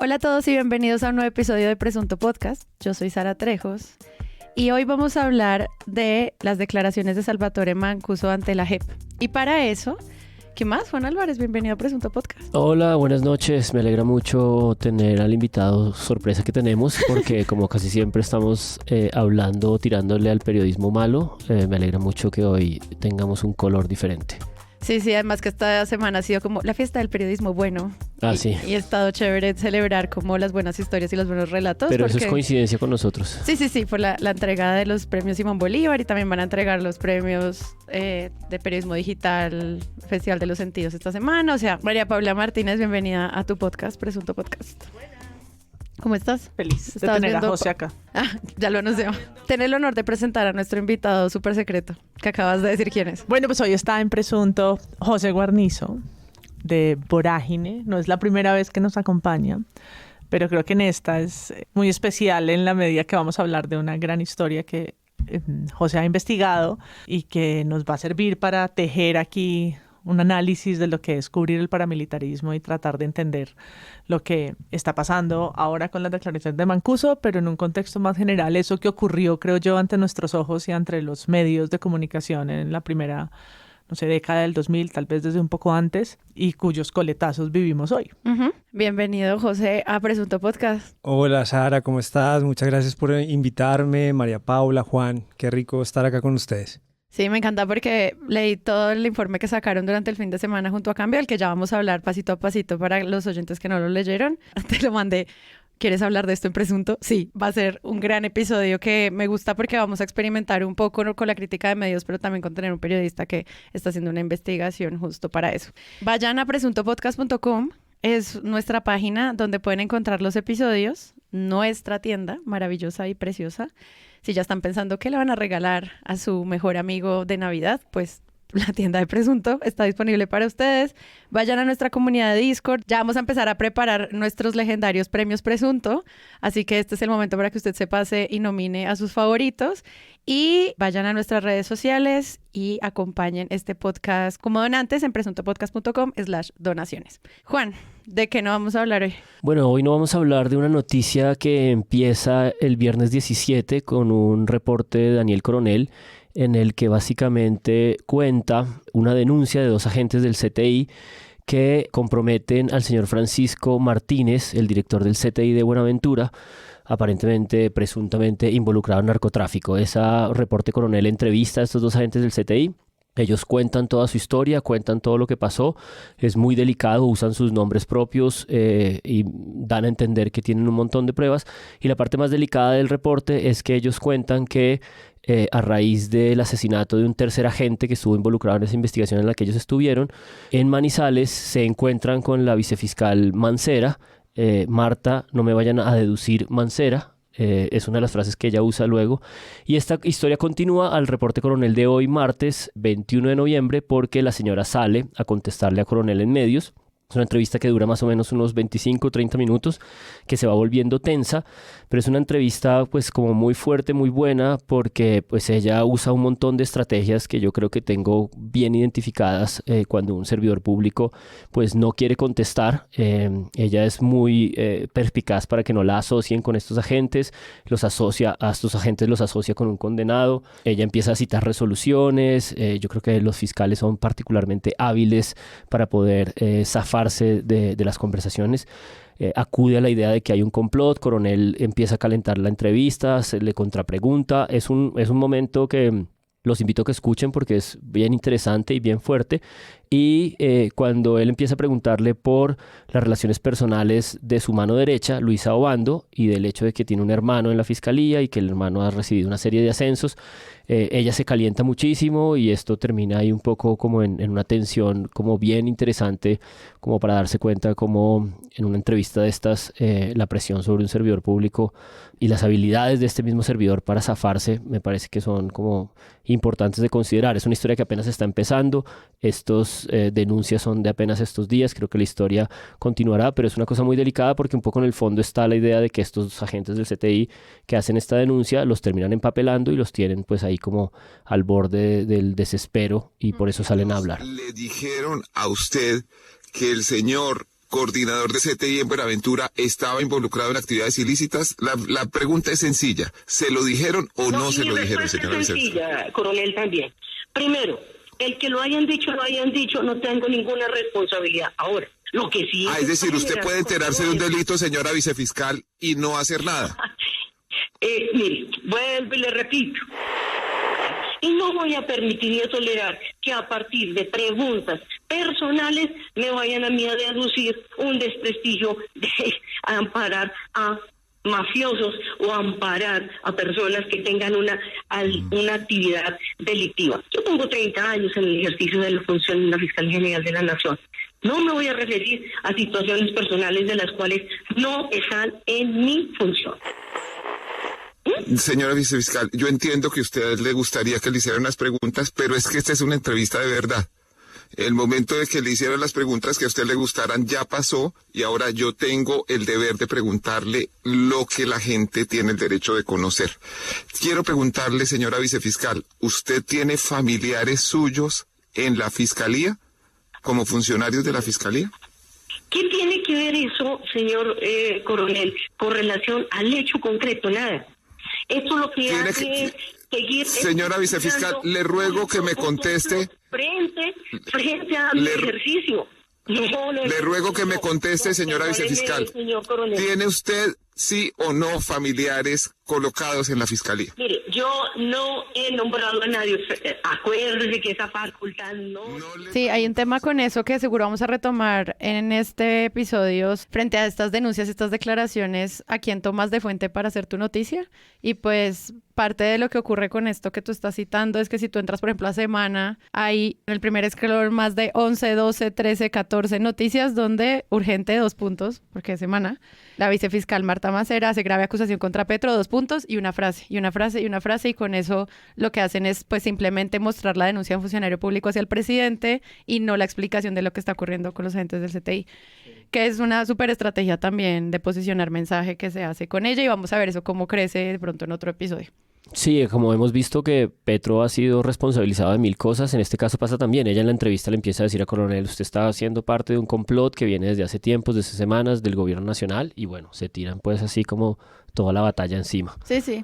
Hola a todos y bienvenidos a un nuevo episodio de Presunto Podcast. Yo soy Sara Trejos y hoy vamos a hablar de las declaraciones de Salvatore Mancuso ante la JEP. Y para eso, ¿qué más? Juan Álvarez, bienvenido a Presunto Podcast. Hola, buenas noches. Me alegra mucho tener al invitado sorpresa que tenemos porque como casi siempre estamos hablando, tirándole al periodismo malo, me alegra mucho que hoy tengamos un color diferente. Sí, además que esta semana ha sido como la fiesta del periodismo bueno. Sí. Y ha estado chévere celebrar como las buenas historias y los buenos relatos. Pero porque... eso es coincidencia con nosotros. Sí, por la entrega de los premios Simón Bolívar y también van a entregar los premios de periodismo digital, Festival de los Sentidos esta semana. O sea, María Paula Martínez, bienvenida a tu podcast, Presunto Podcast. ¿Cómo estás? Feliz de tener a José acá. Ya lo anunció. Ten el honor de presentar a nuestro invitado súper secreto, que acabas de decir quién es. Bueno, pues hoy está en Presunto José Guarnizo, de Vorágine. No es la primera vez que nos acompaña, pero creo que en esta es muy especial en la medida que vamos a hablar de una gran historia que José ha investigado y que nos va a servir para tejer aquí un análisis de lo que es cubrir el paramilitarismo y tratar de entender lo que está pasando ahora con las declaraciones de Mancuso, pero en un contexto más general, eso que ocurrió, creo yo, ante nuestros ojos y ante los medios de comunicación en la primera, década del 2000, tal vez desde un poco antes, y cuyos coletazos vivimos hoy. Bienvenido, José, a Presunto Podcast. Hola, Sara, ¿cómo estás? Muchas gracias por invitarme. María Paula, Juan, qué rico estar acá con ustedes. Sí, me encanta porque leí todo el informe que sacaron durante el fin de semana junto a Cambio, del que ya vamos a hablar pasito a pasito para los oyentes que no lo leyeron. Te lo mandé. ¿Quieres hablar de esto en Presunto? Sí, va a ser un gran episodio que me gusta porque vamos a experimentar un poco con la crítica de medios, pero también con tener un periodista que está haciendo una investigación justo para eso. Vayan a presuntopodcast.com. Es nuestra página donde pueden encontrar los episodios, nuestra tienda maravillosa y preciosa. Si ya están pensando que le van a regalar a su mejor amigo de Navidad, pues la tienda de Presunto está disponible para ustedes. Vayan a nuestra comunidad de Discord. Ya vamos a empezar a preparar nuestros legendarios premios Presunto. Así que este es el momento para que usted se pase y nomine a sus favoritos. Y vayan a nuestras redes sociales y acompañen este podcast como donantes en presuntopodcast.com/donaciones. Juan, ¿de qué no vamos a hablar hoy? Bueno, hoy no vamos a hablar de una noticia que empieza el viernes 17 con un reporte de Daniel Coronel en el que básicamente cuenta una denuncia de dos agentes del CTI que comprometen al señor Francisco Martínez, el director del CTI de Buenaventura, aparentemente, presuntamente involucrado en narcotráfico. Ese reporte Coronel entrevista a estos dos agentes del CTI. Ellos cuentan toda su historia, cuentan todo lo que pasó. Es muy delicado, usan sus nombres propios y dan a entender que tienen un montón de pruebas. Y la parte más delicada del reporte es que ellos cuentan que a raíz del asesinato de un tercer agente que estuvo involucrado en esa investigación en la que ellos estuvieron, en Manizales se encuentran con la vicefiscal Mancera. Marta, no me vayan a deducir Mancera. Es una de las frases que ella usa luego. Y esta historia continúa al reporte Coronel de hoy, martes 21 de noviembre, porque la señora sale a contestarle a Coronel en medios. Es una entrevista que dura más o menos unos 25 o 30 minutos, que se va volviendo tensa, pero es una entrevista pues como muy fuerte, muy buena, porque pues ella usa un montón de estrategias que yo creo que tengo bien identificadas cuando un servidor público pues no quiere contestar. Ella es muy perspicaz para que no la asocien con estos agentes, a estos agentes los asocia con un condenado. Ella empieza a citar resoluciones. Yo creo que los fiscales son particularmente hábiles para poder zafar de las conversaciones. Acude a la idea de que hay un complot. Coronel empieza a calentar la entrevista, se le contrapregunta. Es un momento que los invito a que escuchen porque es bien interesante y bien fuerte. Y cuando él empieza a preguntarle por las relaciones personales de su mano derecha, Luisa Obando, y del hecho de que tiene un hermano en la fiscalía y que el hermano ha recibido una serie de ascensos, ella se calienta muchísimo y esto termina ahí un poco como en una tensión como bien interesante, como para darse cuenta como en una entrevista de estas la presión sobre un servidor público y las habilidades de este mismo servidor para zafarse me parece que son como importantes de considerar. Es una historia que apenas está empezando. Estos denuncias son de apenas estos días. Creo que la historia continuará, pero es una cosa muy delicada porque un poco en el fondo está la idea de que estos agentes del CTI que hacen esta denuncia los terminan empapelando y los tienen pues ahí como al borde del desespero y por eso salen a hablar. Le dijeron a usted que el señor coordinador de CTI en Buenaventura, estaba involucrado en actividades ilícitas? La pregunta es sencilla. ¿Se lo dijeron o no se lo dijeron, señora viceministra? Sencilla, coronel, también. Primero, el que lo hayan dicho, no tengo ninguna responsabilidad. Ahora, lo que sí... es decir, usted puede enterarse de un delito, señora vicefiscal, y no hacer nada. Mire, vuelvo y le repito. Y no voy a permitir ni a tolerar que a partir de preguntas personales me vayan a mí a deducir un desprestigio de amparar a mafiosos o amparar a personas que tengan una actividad delictiva. Yo tengo 30 años en el ejercicio de la función de la Fiscalía General de la Nación. No me voy a referir a situaciones personales de las cuales no están en mi función. Señora vicefiscal, yo entiendo que a usted le gustaría que le hicieran las preguntas, pero es que esta es una entrevista de verdad. El momento de que le hicieran las preguntas que a usted le gustaran ya pasó y ahora yo tengo el deber de preguntarle lo que la gente tiene el derecho de conocer. Quiero preguntarle, señora vicefiscal, ¿usted tiene familiares suyos en la fiscalía, como funcionarios de la fiscalía? ¿Qué tiene que ver eso, señor coronel, con relación al hecho concreto? Nada. Esto lo que hace es seguir... Señora vicefiscal, le ruego que me conteste... Frente a mi ejercicio. Le ruego que me conteste, señora vicefiscal. ¿Tiene usted, sí o no, familiares colocados en la fiscalía? Mire, yo no he nombrado a nadie. Acuérdese que esa facultad no... Sí, hay un tema con eso que seguro vamos a retomar en este episodio frente a estas denuncias, estas declaraciones, ¿a quién tomas de fuente para hacer tu noticia? Y pues parte de lo que ocurre con esto que tú estás citando es que si tú entras, por ejemplo, a Semana, hay en el primer escalón más de 11, 12, 13, 14 noticias donde urgente 2 puntos, porque es Semana. La vicefiscal Marta Macera hace grave acusación contra Petro, 2 puntos y una frase, y una frase, y una frase, y con eso lo que hacen es pues simplemente mostrar la denuncia de un funcionario público hacia el presidente y no la explicación de lo que está ocurriendo con los agentes del CTI, que es una súper estrategia también de posicionar mensaje que se hace con ella y vamos a ver eso cómo crece de pronto en otro episodio. Sí, como hemos visto que Petro ha sido responsabilizado de 1000 cosas, en este caso pasa también. Ella en la entrevista le empieza a decir a Coronel, usted está haciendo parte de un complot que viene desde hace tiempos, desde semanas, del gobierno nacional, y bueno, se tiran pues así como toda la batalla encima. Sí, sí.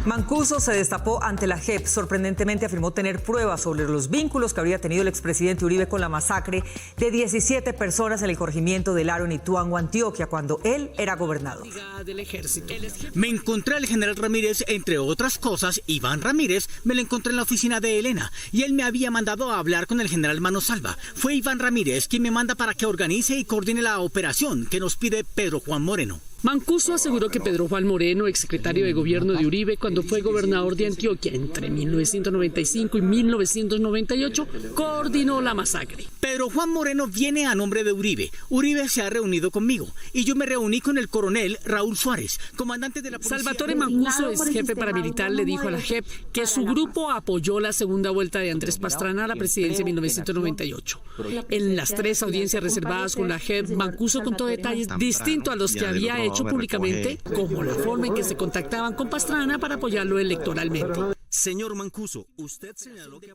Mancuso se destapó ante la JEP. Sorprendentemente afirmó tener pruebas sobre los vínculos que habría tenido el expresidente Uribe con la masacre de 17 personas en el corregimiento del Aro en Ituango, Antioquia, cuando él era gobernador. Del ejército. Me encontré al general Ramírez, entre otras cosas, Iván Ramírez, me lo encontré en la oficina de Elena y él me había mandado a hablar con el general Manosalva. Fue Iván Ramírez quien me manda para que organice y coordine la operación que nos pide Pedro Juan Moreno. Mancuso aseguró que Pedro Juan Moreno, exsecretario de gobierno de Uribe cuando fue gobernador de Antioquia entre 1995 y 1998, coordinó la masacre. Pedro Juan Moreno viene a nombre de Uribe. Uribe se ha reunido conmigo y yo me reuní con el coronel Raúl Suárez, comandante de la policía. Salvatore Mancuso, ex jefe paramilitar, le dijo a la JEP que su grupo apoyó la segunda vuelta de Andrés Pastrana a la presidencia en 1998. En las 3 audiencias reservadas con la JEP, Mancuso contó detalles distintos a los que había hecho públicamente, como la forma en que se contactaban con Pastrana para apoyarlo electoralmente. Señor Mancuso, usted señaló que...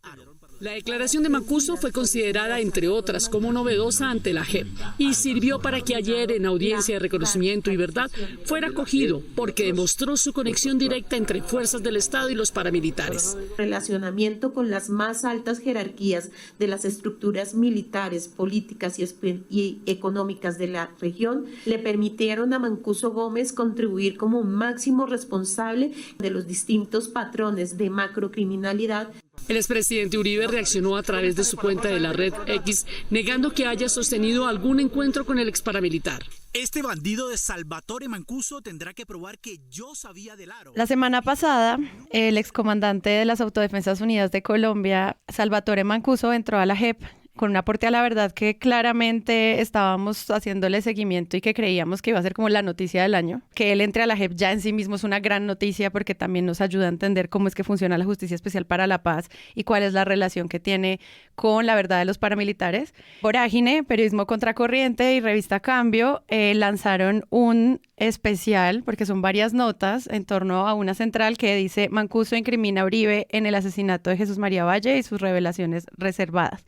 La declaración de Mancuso fue considerada, entre otras, como novedosa ante la JEP y sirvió para que ayer, en audiencia de reconocimiento y verdad, fuera acogido porque demostró su conexión directa entre fuerzas del Estado y los paramilitares. Relacionamiento con las más altas jerarquías de las estructuras militares, políticas y económicas de la región le permitieron a Mancuso Gómez contribuir como máximo responsable de los distintos patrones de macrocriminalidad. El expresidente Uribe reaccionó a través de su cuenta de la red X, negando que haya sostenido algún encuentro con el exparamilitar. Este bandido de Salvatore Mancuso tendrá que probar que yo sabía del Aro. La semana pasada, el excomandante de las Autodefensas Unidas de Colombia, Salvatore Mancuso, entró a la JEP con un aporte a la verdad que claramente estábamos haciéndole seguimiento y que creíamos que iba a ser como la noticia del año. Que él entre a la JEP ya en sí mismo es una gran noticia porque también nos ayuda a entender cómo es que funciona la Justicia Especial para la Paz y cuál es la relación que tiene con la verdad de los paramilitares. Vorágine, Periodismo Contracorriente y Revista Cambio lanzaron un especial, porque son varias notas, en torno a una central que dice: Mancuso incrimina a Uribe en el asesinato de Jesús María Valle y sus revelaciones reservadas.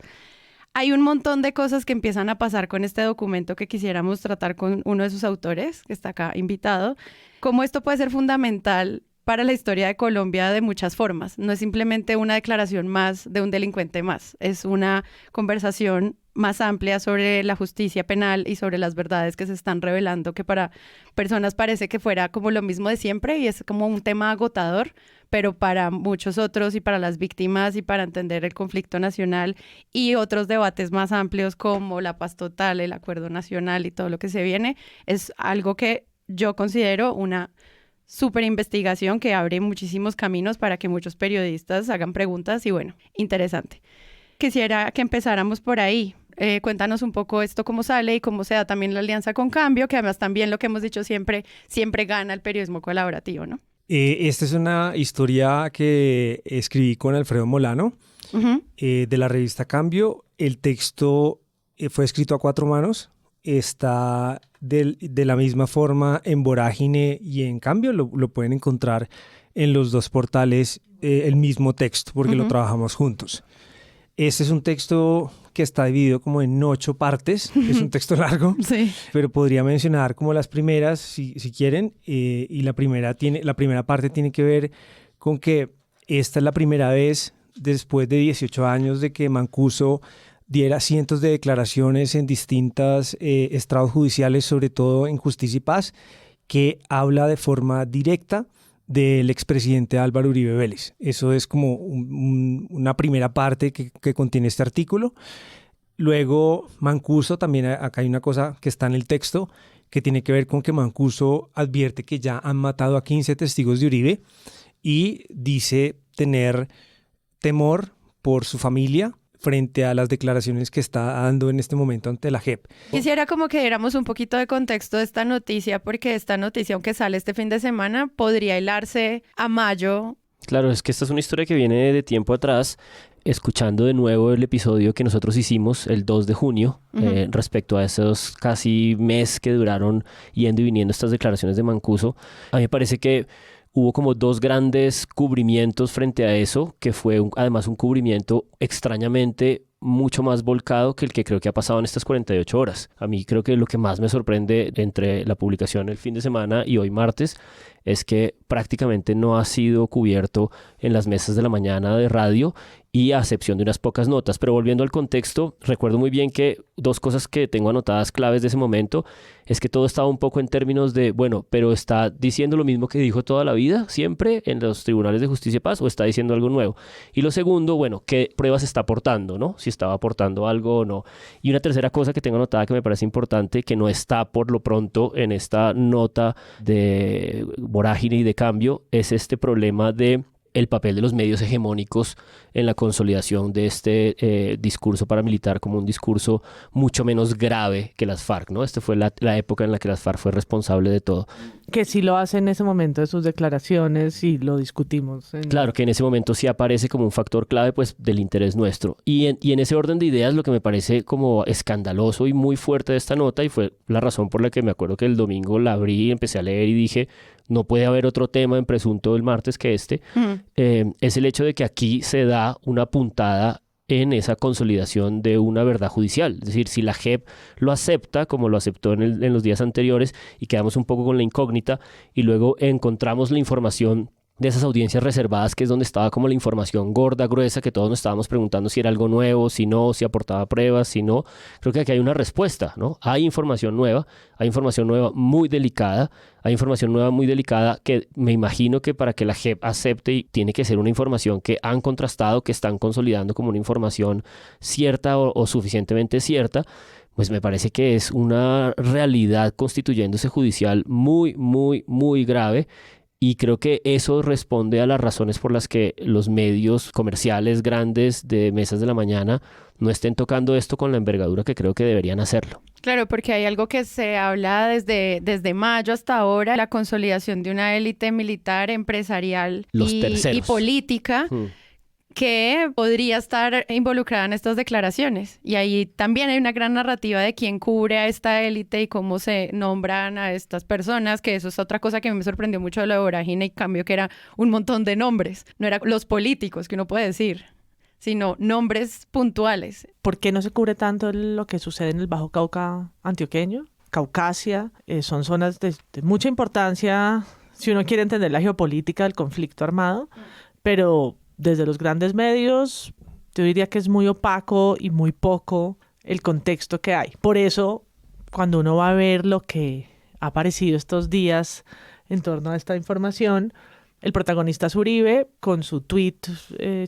Hay un montón de cosas que empiezan a pasar con este documento que quisiéramos tratar con uno de sus autores, que está acá invitado. Cómo esto puede ser fundamental para la historia de Colombia de muchas formas. No es simplemente una declaración más de un delincuente más. Es una conversación más amplia sobre la justicia penal y sobre las verdades que se están revelando, que para personas parece que fuera como lo mismo de siempre y es como un tema agotador, pero para muchos otros y para las víctimas y para entender el conflicto nacional y otros debates más amplios como la paz total, el acuerdo nacional y todo lo que se viene, es algo que yo considero una súper investigación que abre muchísimos caminos para que muchos periodistas hagan preguntas y bueno, interesante. Quisiera que empezáramos por ahí. Cuéntanos un poco esto, cómo sale y cómo se da también la alianza con Cambio, que además también lo que hemos dicho siempre gana el periodismo colaborativo, ¿no? Esta es una historia que escribí con Alfredo Molano, de la revista Cambio. El texto fue escrito a 4 manos, está de la misma forma en Vorágine y en Cambio. Lo pueden encontrar en los 2 portales el mismo texto porque lo trabajamos juntos. Este es un texto que está dividido como en 8 partes, es un texto largo, sí, pero podría mencionar como las primeras si quieren, y la primera parte tiene que ver con que esta es la primera vez después de 18 años de que Mancuso diera cientos de declaraciones en distintos estrados judiciales, sobre todo en Justicia y Paz, que habla de forma directa del expresidente Álvaro Uribe Vélez. Eso es como una primera parte que contiene este artículo. Luego, Mancuso, también acá hay una cosa que está en el texto, que tiene que ver con que Mancuso advierte que ya han matado a 15 testigos de Uribe y dice tener temor por su familia frente a las declaraciones que está dando en este momento ante la JEP. Quisiera como que diéramos un poquito de contexto de esta noticia, porque esta noticia, aunque sale este fin de semana, podría hilarse a mayo. Claro, es que esta es una historia que viene de tiempo atrás. Escuchando de nuevo el episodio que nosotros hicimos el 2 de junio, respecto a esos casi mes que duraron yendo y viniendo estas declaraciones de Mancuso, a mí me parece que hubo como 2 grandes cubrimientos frente a eso, que fue además un cubrimiento extrañamente mucho más volcado que el que creo que ha pasado en estas 48 horas. A mí creo que lo que más me sorprende entre la publicación el fin de semana y hoy martes es que prácticamente no ha sido cubierto en las mesas de la mañana de radio y a excepción de unas pocas notas. Pero volviendo al contexto, recuerdo muy bien que 2 cosas que tengo anotadas claves de ese momento es que todo estaba un poco en términos de, bueno, pero ¿está diciendo lo mismo que dijo toda la vida siempre en los tribunales de justicia y paz o está diciendo algo nuevo? Y lo segundo, bueno, ¿qué pruebas está aportando, no? Si estaba aportando algo o no. Y una tercera cosa que tengo anotada que me parece importante, que no está por lo pronto en esta nota de Vorágine y de Cambio, es este problema de el papel de los medios hegemónicos en la consolidación de este discurso paramilitar como un discurso mucho menos grave que las FARC, ¿no? Esta fue la época en la que las FARC fue responsable de todo. Que sí lo hace en ese momento de sus declaraciones y lo discutimos. Claro, que en ese momento sí aparece como un factor clave pues del interés nuestro. Y en ese orden de ideas lo que me parece como escandaloso y muy fuerte de esta nota, y fue la razón por la que me acuerdo que el domingo la abrí y empecé a leer y dije, no puede haber otro tema en Presunto del martes que este, es el hecho de que aquí se da una puntada en esa consolidación de una verdad judicial. Es decir, si la JEP lo acepta, como lo aceptó en los días anteriores, y quedamos un poco con la incógnita, y luego encontramos la información de esas audiencias reservadas, que es donde estaba como la información gorda, gruesa, que todos nos estábamos preguntando si era algo nuevo, si no, si aportaba pruebas, si no. Creo que aquí hay una respuesta, ¿no? Hay información nueva muy delicada, que me imagino que para que la JEP acepte tiene que ser una información que han contrastado, que están consolidando como una información cierta o suficientemente cierta. Pues me parece que es una realidad constituyéndose judicial muy, muy, muy grave. Y creo que eso responde a las razones por las que los medios comerciales grandes de mesas de la mañana no estén tocando esto con la envergadura que creo que deberían hacerlo. Claro, porque hay algo que se habla desde mayo hasta ahora, la consolidación de una élite militar, empresarial y política. Que podría estar involucrada en estas declaraciones. Y ahí también hay una gran narrativa de quién cubre a esta élite y cómo se nombran a estas personas, que eso es otra cosa que a mí me sorprendió mucho de lo de Vorágine y Cambio, que era un montón de nombres. No eran los políticos, que uno puede decir, sino nombres puntuales. ¿Por qué no se cubre tanto lo que sucede en el Bajo Cauca antioqueño? Caucasia, son zonas de mucha importancia si uno quiere entender la geopolítica del conflicto armado, pero desde los grandes medios, yo diría que es muy opaco y muy poco el contexto que hay. Por eso, cuando uno va a ver lo que ha aparecido estos días en torno a esta información, el protagonista es Uribe, con su tuit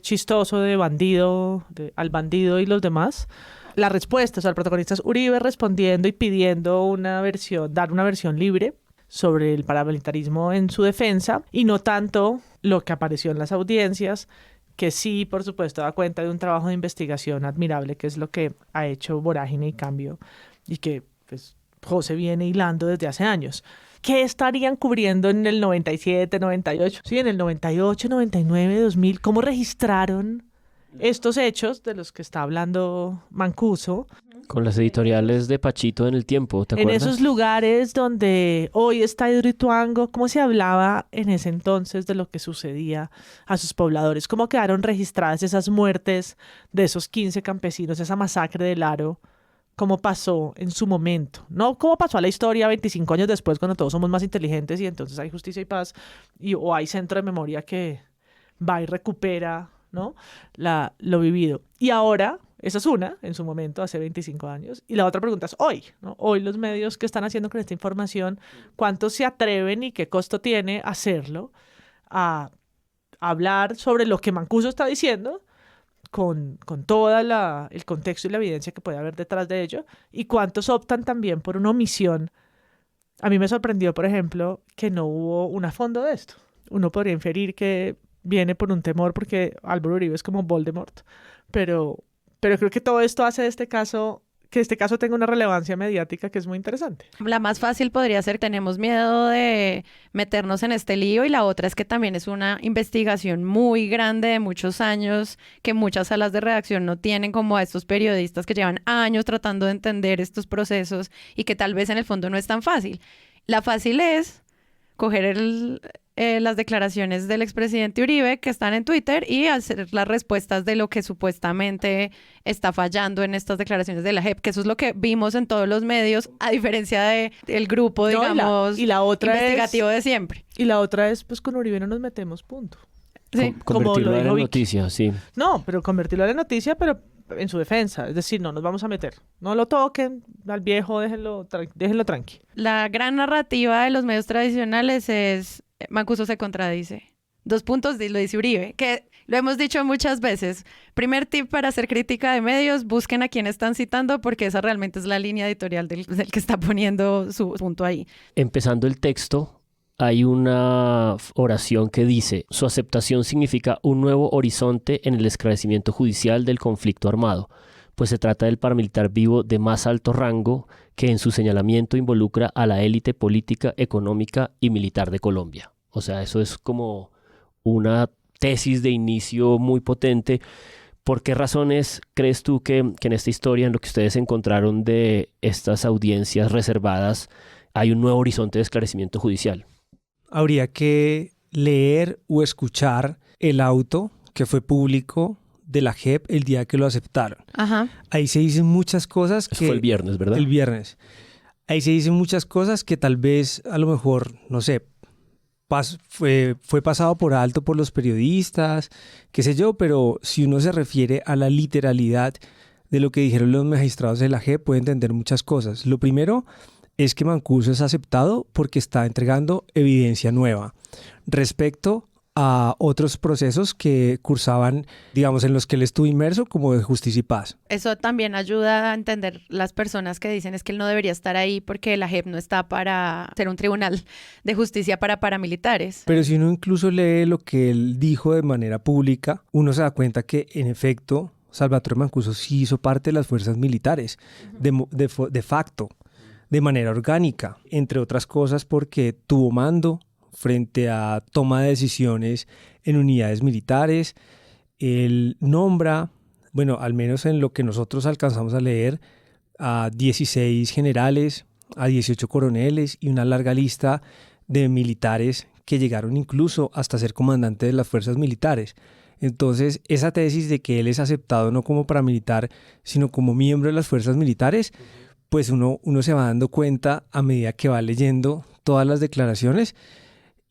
chistoso de bandido, al bandido y los demás. La respuesta, o sea, el protagonista es Uribe respondiendo y pidiendo dar una versión libre sobre el paramilitarismo en su defensa, y no tanto lo que apareció en las audiencias, que sí, por supuesto, da cuenta de un trabajo de investigación admirable, que es lo que ha hecho Vorágine y Cambio, y que pues, José viene hilando desde hace años. ¿Qué estarían cubriendo en el 97, 98? Sí, en el 98, 99, 2000, ¿cómo registraron estos hechos de los que está hablando Mancuso? Con las editoriales de Pachito en el tiempo, ¿te acuerdas? En esos lugares donde hoy está Hidroituango, ¿cómo se hablaba en ese entonces de lo que sucedía a sus pobladores? ¿Cómo quedaron registradas esas muertes de esos 15 campesinos, esa masacre del Aro? ¿Cómo pasó en su momento? No cómo pasó a la historia 25 años después, cuando todos somos más inteligentes y entonces hay justicia y paz, o hay centro de memoria que va y recupera, ¿no? Lo vivido. Y ahora, esa es una, en su momento, hace 25 años. Y la otra pregunta es hoy, ¿no? Hoy los medios, ¿qué están haciendo con esta información? ¿Cuántos se atreven y qué costo tiene hacerlo? A hablar sobre lo que Mancuso está diciendo, con todo el contexto y la evidencia que puede haber detrás de ello. ¿Y cuántos optan también por una omisión? A mí me sorprendió, por ejemplo, que no hubo un fondo de esto. Uno podría inferir que viene por un temor porque Álvaro Uribe es como Voldemort, pero creo que todo esto hace que este caso tenga una relevancia mediática que es muy interesante. La más fácil podría ser, tenemos miedo de meternos en este lío, y la otra es que también es una investigación muy grande de muchos años, que muchas salas de redacción no tienen, como a estos periodistas que llevan años tratando de entender estos procesos y que tal vez en el fondo no es tan fácil. La fácil es coger las declaraciones del expresidente Uribe que están en Twitter y hacer las respuestas de lo que supuestamente está fallando en estas declaraciones de la JEP, que eso es lo que vimos en todos los medios, a diferencia del grupo, digamos, y la otra investigativo de siempre. Y la otra es, pues con Uribe no nos metemos, punto. Sí. Convertirlo en noticia, sí. No, pero convertirlo en noticia, pero en su defensa. Es decir, no nos vamos a meter. No lo toquen al viejo, déjenlo tranqui. La gran narrativa de los medios tradicionales es Mancuso se contradice. 2 puntos, lo dice Uribe, que lo hemos dicho muchas veces. Primer tip para hacer crítica de medios, busquen a quién están citando, porque esa realmente es la línea editorial del que está poniendo su punto ahí. Empezando el texto, hay una oración que dice: su aceptación significa un nuevo horizonte en el esclarecimiento judicial del conflicto armado, pues se trata del paramilitar vivo de más alto rango que en su señalamiento involucra a la élite política, económica y militar de Colombia. O sea, eso es como una tesis de inicio muy potente. ¿Por qué razones crees tú que en esta historia, en lo que ustedes encontraron de estas audiencias reservadas, hay un nuevo horizonte de esclarecimiento judicial? Habría que leer o escuchar el auto que fue público de la JEP el día que lo aceptaron. Ajá. Ahí se dicen muchas cosas que... Eso fue el viernes, ¿verdad? El viernes. Ahí se dicen muchas cosas que tal vez, a lo mejor, no sé, fue pasado por alto por los periodistas, qué sé yo, pero si uno se refiere a la literalidad de lo que dijeron los magistrados de la JEP, puede entender muchas cosas. Lo primero es que Mancuso es aceptado porque está entregando evidencia nueva respecto a otros procesos que cursaban, digamos, en los que él estuvo inmerso, como de Justicia y Paz. Eso también ayuda a entender las personas que dicen es que él no debería estar ahí porque la JEP no está para ser un tribunal de justicia para paramilitares. Pero si uno incluso lee lo que él dijo de manera pública, uno se da cuenta que, en efecto, Salvatore Mancuso sí hizo parte de las fuerzas militares, de facto, de manera orgánica, entre otras cosas porque tuvo mando frente a toma de decisiones en unidades militares. Él nombra, bueno, al menos en lo que nosotros alcanzamos a leer, a 16 generales, a 18 coroneles y una larga lista de militares que llegaron incluso hasta ser comandante de las fuerzas militares. Entonces, esa tesis de que él es aceptado no como paramilitar, sino como miembro de las fuerzas militares, pues uno se va dando cuenta a medida que va leyendo todas las declaraciones.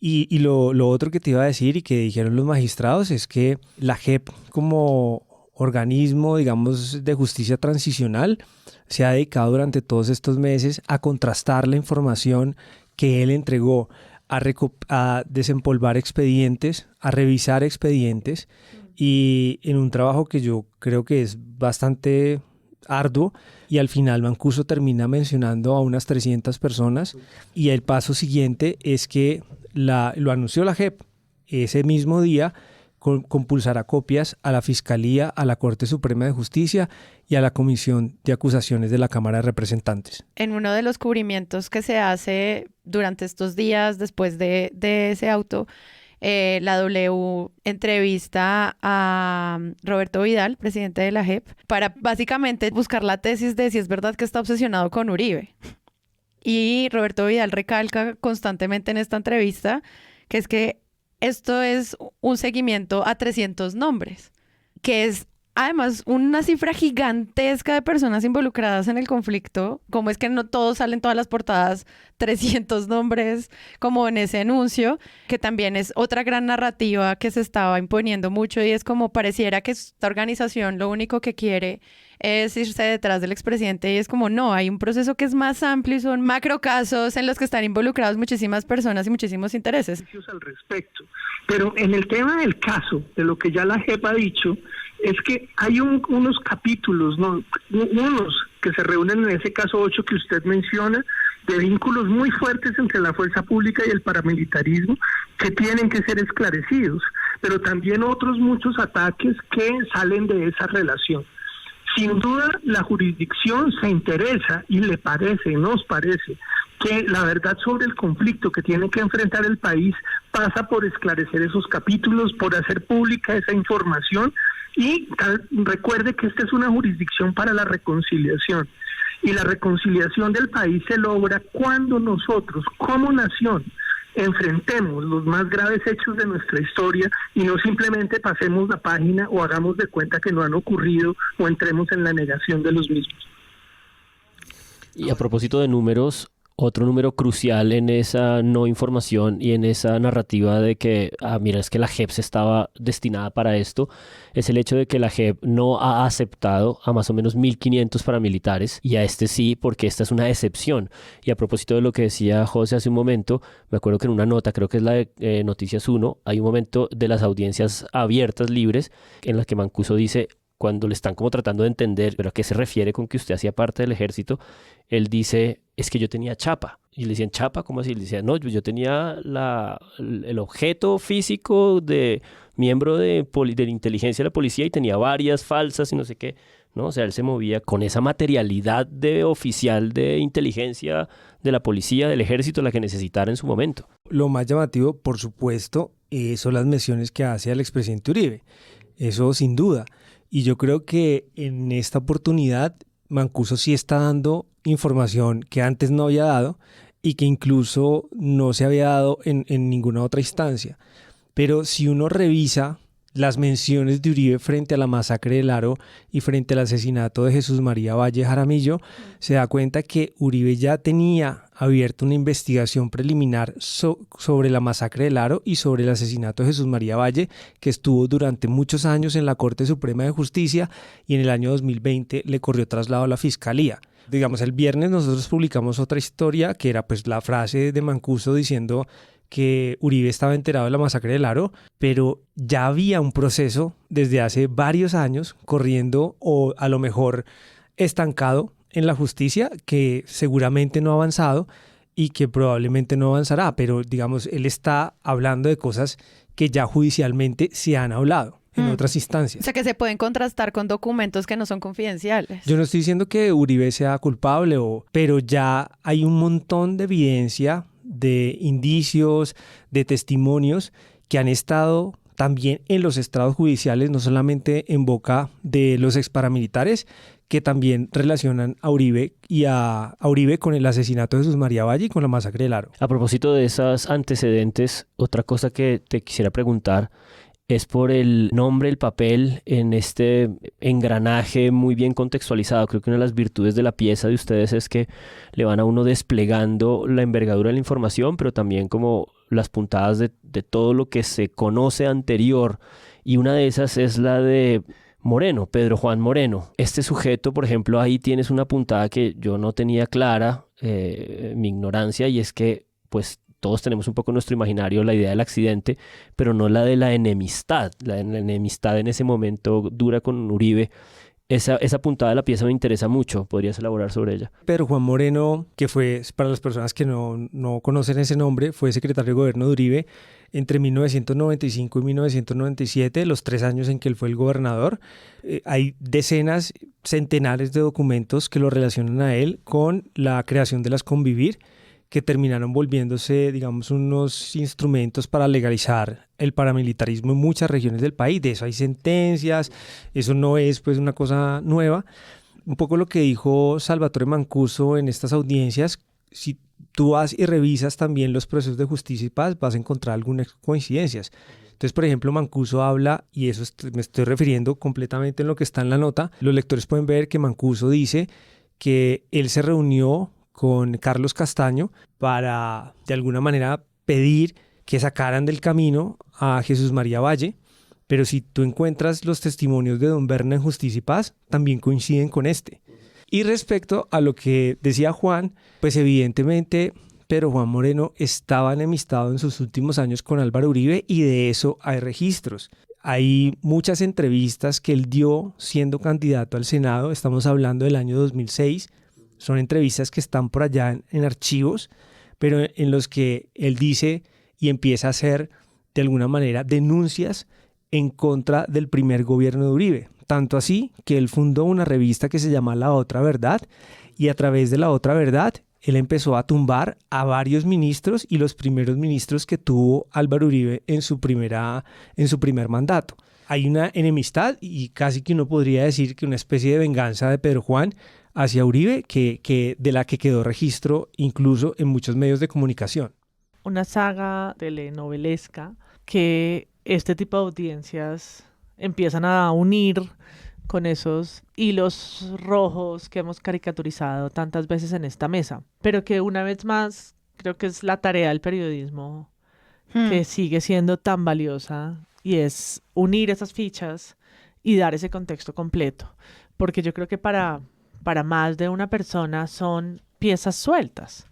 Y lo otro que te iba a decir y que dijeron los magistrados es que la JEP como organismo, digamos, de justicia transicional se ha dedicado durante todos estos meses a contrastar la información que él entregó, a desempolvar expedientes, a revisar expedientes y en un trabajo que yo creo que es bastante arduo, y al final Mancuso termina mencionando a unas 300 personas y el paso siguiente es que lo anunció la JEP ese mismo día, compulsará copias a la Fiscalía, a la Corte Suprema de Justicia y a la Comisión de Acusaciones de la Cámara de Representantes. En uno de los cubrimientos que se hace durante estos días después de ese auto, la W entrevista a Roberto Vidal, presidente de la JEP, para básicamente buscar la tesis de si es verdad que está obsesionado con Uribe. Y Roberto Vidal recalca constantemente en esta entrevista que es que esto es un seguimiento a 300 nombres, que es además una cifra gigantesca de personas involucradas en el conflicto. ¿Cómo es que no todos salen todas las portadas 300 nombres como en ese anuncio? Que también es otra gran narrativa que se estaba imponiendo mucho y es como pareciera que esta organización lo único que quiere es irse detrás del expresidente y es como no, hay un proceso que es más amplio y son macrocasos en los que están involucrados muchísimas personas y muchísimos intereses. Al respecto. Pero en el tema del caso, de lo que ya la JEP ha dicho, es que hay unos capítulos, ¿no? Unos que se reúnen en ese caso 8 que usted menciona, de vínculos muy fuertes entre la fuerza pública y el paramilitarismo que tienen que ser esclarecidos, pero también otros muchos ataques que salen de esa relación. Sin duda, la jurisdicción se interesa y nos parece que la verdad sobre el conflicto que tiene que enfrentar el país pasa por esclarecer esos capítulos, por hacer pública esa información y recuerde que esta es una jurisdicción para la reconciliación y la reconciliación del país se logra cuando nosotros como nación enfrentemos los más graves hechos de nuestra historia y no simplemente pasemos la página o hagamos de cuenta que no han ocurrido o entremos en la negación de los mismos. Y a propósito de números, otro número crucial en esa no información y en esa narrativa de que, mira, es que la JEP estaba destinada para esto, es el hecho de que la JEP no ha aceptado a más o menos 1.500 paramilitares y a este sí, porque esta es una excepción. Y a propósito de lo que decía José hace un momento, me acuerdo que en una nota, creo que es la de Noticias 1, hay un momento de las audiencias abiertas, libres, en las que Mancuso dice, cuando le están como tratando de entender, pero ¿a qué se refiere con que usted hacía parte del ejército? Él dice, es que yo tenía chapa. Y le decían, ¿chapa? ¿Cómo así? Le decían, no, yo tenía el objeto físico de miembro de la inteligencia de la policía y tenía varias falsas y no sé qué, ¿no? O sea, él se movía con esa materialidad de oficial de inteligencia de la policía, del ejército, la que necesitara en su momento. Lo más llamativo, por supuesto, son las menciones que hace al expresidente Uribe. Eso sin duda. Y yo creo que en esta oportunidad Mancuso sí está dando información que antes no había dado y que incluso no se había dado en ninguna otra instancia. Pero si uno revisa las menciones de Uribe frente a la masacre del Aro y frente al asesinato de Jesús María Valle Jaramillo, se da cuenta que Uribe ya tenía abierta una investigación preliminar sobre la masacre del Aro y sobre el asesinato de Jesús María Valle, que estuvo durante muchos años en la Corte Suprema de Justicia y en el año 2020 le corrió traslado a la Fiscalía. Digamos, el viernes nosotros publicamos otra historia que era pues la frase de Mancuso diciendo que Uribe estaba enterado de la masacre del Aro, pero ya había un proceso desde hace varios años corriendo o a lo mejor estancado en la justicia que seguramente no ha avanzado y que probablemente no avanzará, pero digamos, él está hablando de cosas que ya judicialmente se han hablado en otras instancias. O sea, que se pueden contrastar con documentos que no son confidenciales. Yo no estoy diciendo que Uribe sea culpable, pero ya hay un montón de evidencia, de indicios, de testimonios que han estado también en los estrados judiciales, no solamente en boca de los exparamilitares, que también relacionan a Uribe y a Uribe con el asesinato de Jesús María Valle y con la masacre del Aro. A propósito de esos antecedentes, otra cosa que te quisiera preguntar es por el nombre, el papel en este engranaje muy bien contextualizado. Creo que una de las virtudes de la pieza de ustedes es que le van a uno desplegando la envergadura de la información, pero también como las puntadas de todo lo que se conoce anterior. Y una de esas es la de Moreno, Pedro Juan Moreno. Este sujeto, por ejemplo, ahí tienes una puntada que yo no tenía clara, mi ignorancia, y es que pues todos tenemos un poco en nuestro imaginario la idea del accidente, pero no la de la enemistad. La enemistad en ese momento dura con Uribe. Esa puntada de la pieza me interesa mucho. ¿Podrías elaborar sobre ella? Pedro Juan Moreno, que fue, para las personas que no conocen ese nombre, fue secretario de gobierno de Uribe entre 1995 y 1997, los 3 años en que él fue el gobernador. Hay decenas, centenares de documentos que lo relacionan a él con la creación de las Convivir, que terminaron volviéndose, digamos, unos instrumentos para legalizar el paramilitarismo en muchas regiones del país. De eso hay sentencias, eso no es pues una cosa nueva. Un poco lo que dijo Salvatore Mancuso en estas audiencias, si tú vas y revisas también los procesos de justicia y paz, vas a encontrar algunas coincidencias. Entonces, por ejemplo, Mancuso habla, y eso me estoy refiriendo completamente en lo que está en la nota, los lectores pueden ver que Mancuso dice que él se reunió con Carlos Castaño para, de alguna manera, pedir que sacaran del camino a Jesús María Valle, pero si tú encuentras los testimonios de Don Berna en Justicia y Paz, también coinciden con este. Y respecto a lo que decía Juan, pues evidentemente Pedro Juan Moreno estaba enemistado en sus últimos años con Álvaro Uribe y de eso hay registros. Hay muchas entrevistas que él dio siendo candidato al Senado, estamos hablando del año 2006, son entrevistas que están por allá en archivos, pero en los que él dice y empieza a hacer de alguna manera denuncias en contra del primer gobierno de Uribe. Tanto así que él fundó una revista que se llama La Otra Verdad y a través de La Otra Verdad él empezó a tumbar a varios ministros y los primeros ministros que tuvo Álvaro Uribe en su primer mandato. Hay una enemistad y casi que uno podría decir que una especie de venganza de Pedro Juan hacia Uribe que de la que quedó registro incluso en muchos medios de comunicación. Una saga telenovelesca que este tipo de audiencias empiezan a unir con esos hilos rojos que hemos caricaturizado tantas veces en esta mesa, pero que una vez más creo que es la tarea del periodismo que sigue siendo tan valiosa y es unir esas fichas y dar ese contexto completo, porque yo creo que para más de una persona son piezas sueltas,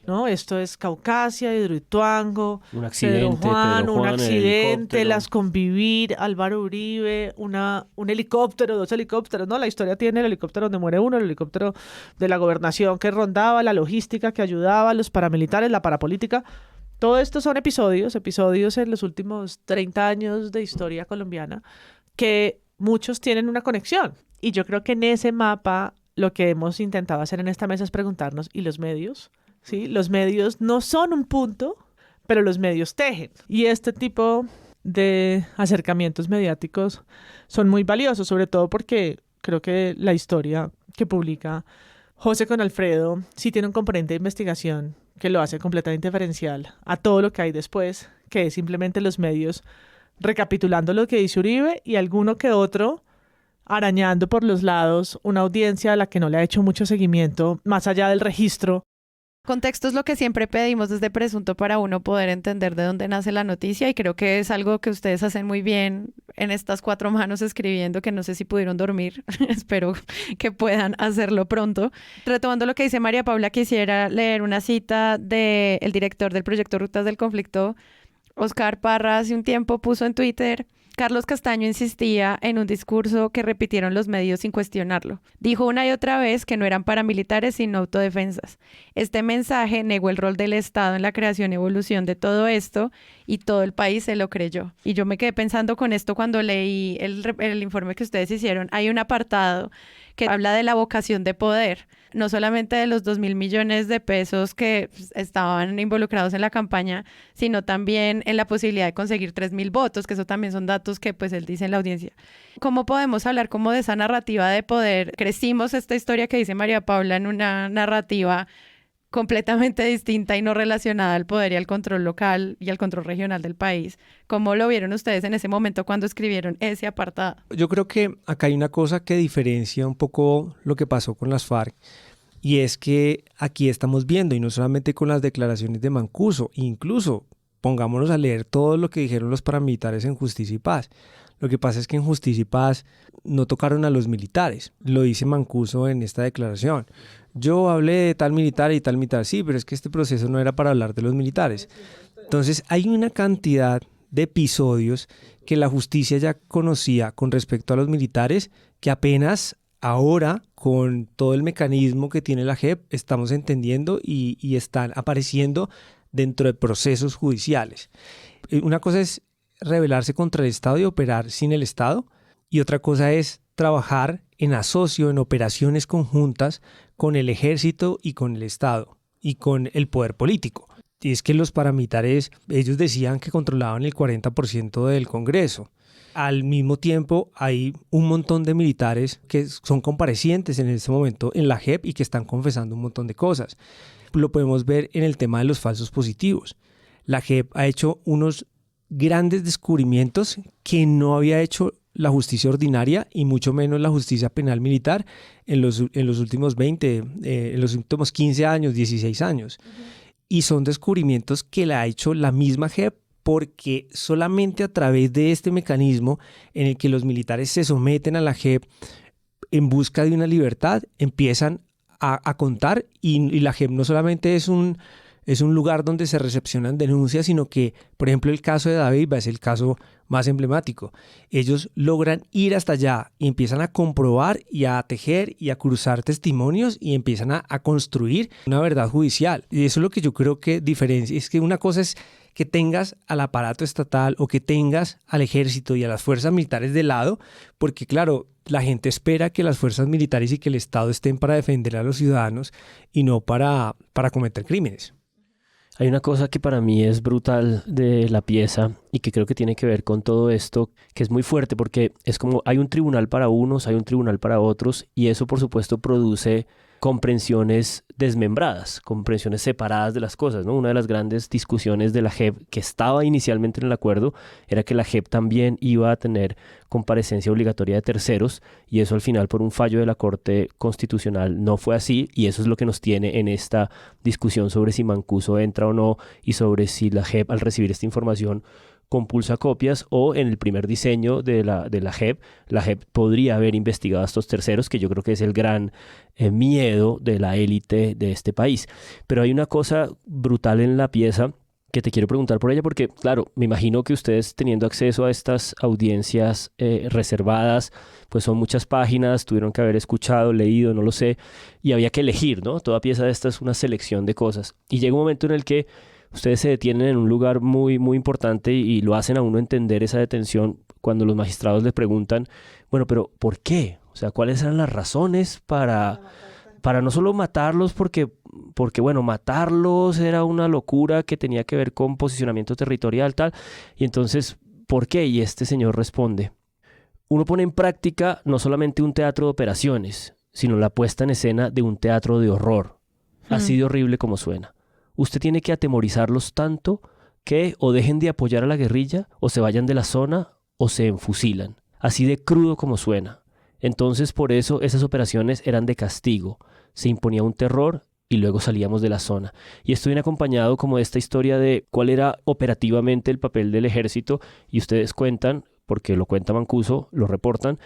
¿no? Esto es Caucasia, Hidroituango, un accidente, Pedro Juan, un accidente, las Convivir, Álvaro Uribe, un helicóptero, 2 helicópteros, ¿no? La historia tiene el helicóptero donde muere uno, el helicóptero de la gobernación que rondaba, la logística que ayudaba, a los paramilitares, la parapolítica. Todo esto son episodios en los últimos 30 años de historia colombiana que muchos tienen una conexión. Y yo creo que en ese mapa lo que hemos intentado hacer en esta mesa es preguntarnos, ¿y los medios? ¿Sí? Los medios no son un punto, pero los medios tejen. Y este tipo de acercamientos mediáticos son muy valiosos, sobre todo porque creo que la historia que publica José con Alfredo sí tiene un componente de investigación que lo hace completamente diferencial a todo lo que hay después, que es simplemente los medios recapitulando lo que dice Uribe y alguno que otro arañando por los lados una audiencia a la que no le ha hecho mucho seguimiento más allá del registro. Contexto es lo que siempre pedimos desde Presunto para uno poder entender de dónde nace la noticia y creo que es algo que ustedes hacen muy bien en estas 4 manos escribiendo, que no sé si pudieron dormir, espero que puedan hacerlo pronto. Retomando lo que dice María Paula, quisiera leer una cita del director del proyecto Rutas del Conflicto, Oscar Parra. Hace un tiempo puso en Twitter: Carlos Castaño insistía en un discurso que repitieron los medios sin cuestionarlo. Dijo una y otra vez que no eran paramilitares sino autodefensas. Este mensaje negó el rol del Estado en la creación y evolución de todo esto, y todo el país se lo creyó. Y yo me quedé pensando con esto cuando leí el informe que ustedes hicieron. Hay un apartado que habla de la vocación de poder, no solamente de los 2.000 millones de pesos que estaban involucrados en la campaña, sino también en la posibilidad de conseguir 3.000 votos, que eso también son datos que pues él dice en la audiencia. ¿Cómo podemos hablar como de esa narrativa de poder? Crecimos esta historia que dice María Paula en una narrativa completamente distinta y no relacionada al poder y al control local y al control regional del país. ¿Cómo lo vieron ustedes en ese momento cuando escribieron ese apartado? Yo creo que acá hay una cosa que diferencia un poco lo que pasó con las FARC, y es que aquí estamos viendo, y no solamente con las declaraciones de Mancuso, incluso pongámonos a leer todo lo que dijeron los paramilitares en Justicia y Paz. Lo que pasa es que en Justicia y Paz no tocaron a los militares, lo dice Mancuso en esta declaración. Yo hablé de tal militar y tal militar, sí, pero es que este proceso no era para hablar de los militares. Entonces hay una cantidad de episodios que la justicia ya conocía con respecto a los militares, que apenas ahora, con todo el mecanismo que tiene la JEP, estamos entendiendo y están apareciendo dentro de procesos judiciales. Una cosa es rebelarse contra el Estado y operar sin el Estado, y otra cosa es trabajar en asocio, en operaciones conjuntas con el ejército y con el Estado y con el poder político. Y es que los paramilitares, ellos decían que controlaban el 40% del Congreso. Al mismo tiempo hay un montón de militares que son comparecientes en este momento en la JEP y que están confesando un montón de cosas. Lo podemos ver en el tema de los falsos positivos. La JEP ha hecho unos grandes descubrimientos que no había hecho la justicia ordinaria y mucho menos la justicia penal militar en los últimos 15 años, 16 años. Y son descubrimientos que la ha hecho la misma JEP, porque solamente a través de este mecanismo en el que los militares se someten a la JEP en busca de una libertad, empiezan a contar, y la JEP no solamente es un lugar donde se recepcionan denuncias, sino que, por ejemplo, el caso de Daviva es el caso más emblemático. Ellos logran ir hasta allá y empiezan a comprobar y a tejer y a cruzar testimonios y empiezan a construir una verdad judicial. Y eso es lo que yo creo que diferencia. Es que una cosa es que tengas al aparato estatal o que tengas al ejército y a las fuerzas militares de lado, porque claro, la gente espera que las fuerzas militares y que el Estado estén para defender a los ciudadanos y no para cometer crímenes. Hay una cosa que para mí es brutal de la pieza y que creo que tiene que ver con todo esto, que es muy fuerte, porque es como hay un tribunal para unos, hay un tribunal para otros, y eso por supuesto produce comprensiones desmembradas, comprensiones separadas de las cosas, ¿no? Una de las grandes discusiones de la JEP, que estaba inicialmente en el acuerdo, era que la JEP también iba a tener comparecencia obligatoria de terceros, y eso al final por un fallo de la Corte Constitucional no fue así, y eso es lo que nos tiene en esta discusión sobre si Mancuso entra o no, y sobre si la JEP, al recibir esta información, compulsa copias, o en el primer diseño de la JEP podría haber investigado a estos terceros, que yo creo que es el gran miedo de la élite de este país. Pero hay una cosa brutal en la pieza que te quiero preguntar por ella, porque claro, me imagino que ustedes, teniendo acceso a estas audiencias reservadas, pues son muchas páginas, tuvieron que haber escuchado, leído, no lo sé, y había que elegir, ¿no? Toda pieza de esta es una selección de cosas, y llega un momento en el que ustedes se detienen en un lugar muy, muy importante y lo hacen a uno entender esa detención cuando los magistrados le preguntan, bueno, pero ¿por qué? O sea, ¿cuáles eran las razones para no solo matarlos porque bueno, matarlos era una locura que tenía que ver con posicionamiento territorial, tal, y entonces, ¿por qué? Y este señor responde: uno pone en práctica no solamente un teatro de operaciones, sino la puesta en escena de un teatro de horror, así de horrible como suena. Usted tiene que atemorizarlos tanto que o dejen de apoyar a la guerrilla, o se vayan de la zona, o se enfusilan. Así de crudo como suena. Entonces, por eso esas operaciones eran de castigo. Se imponía un terror y luego salíamos de la zona. Y esto viene acompañado como de esta historia de cuál era operativamente el papel del ejército, y ustedes cuentan porque lo cuenta Mancuso, lo reportan,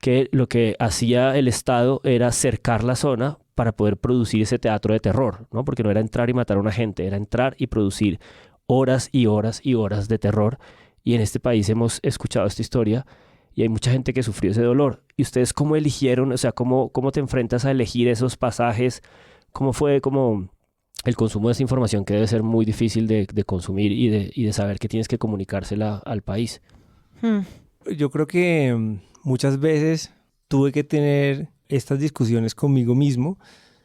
que lo que hacía el Estado era cercar la zona para poder producir ese teatro de terror, ¿no? Porque no era entrar y matar a una gente, era entrar y producir horas y horas y horas de terror. Y en este país hemos escuchado esta historia y hay mucha gente que sufrió ese dolor. ¿Y ustedes cómo eligieron? O sea, ¿cómo te enfrentas a elegir esos pasajes? ¿Cómo fue como el consumo de esa información, que debe ser muy difícil de consumir y de saber que tienes que comunicársela al país? Yo creo que muchas veces tuve que tener estas discusiones conmigo mismo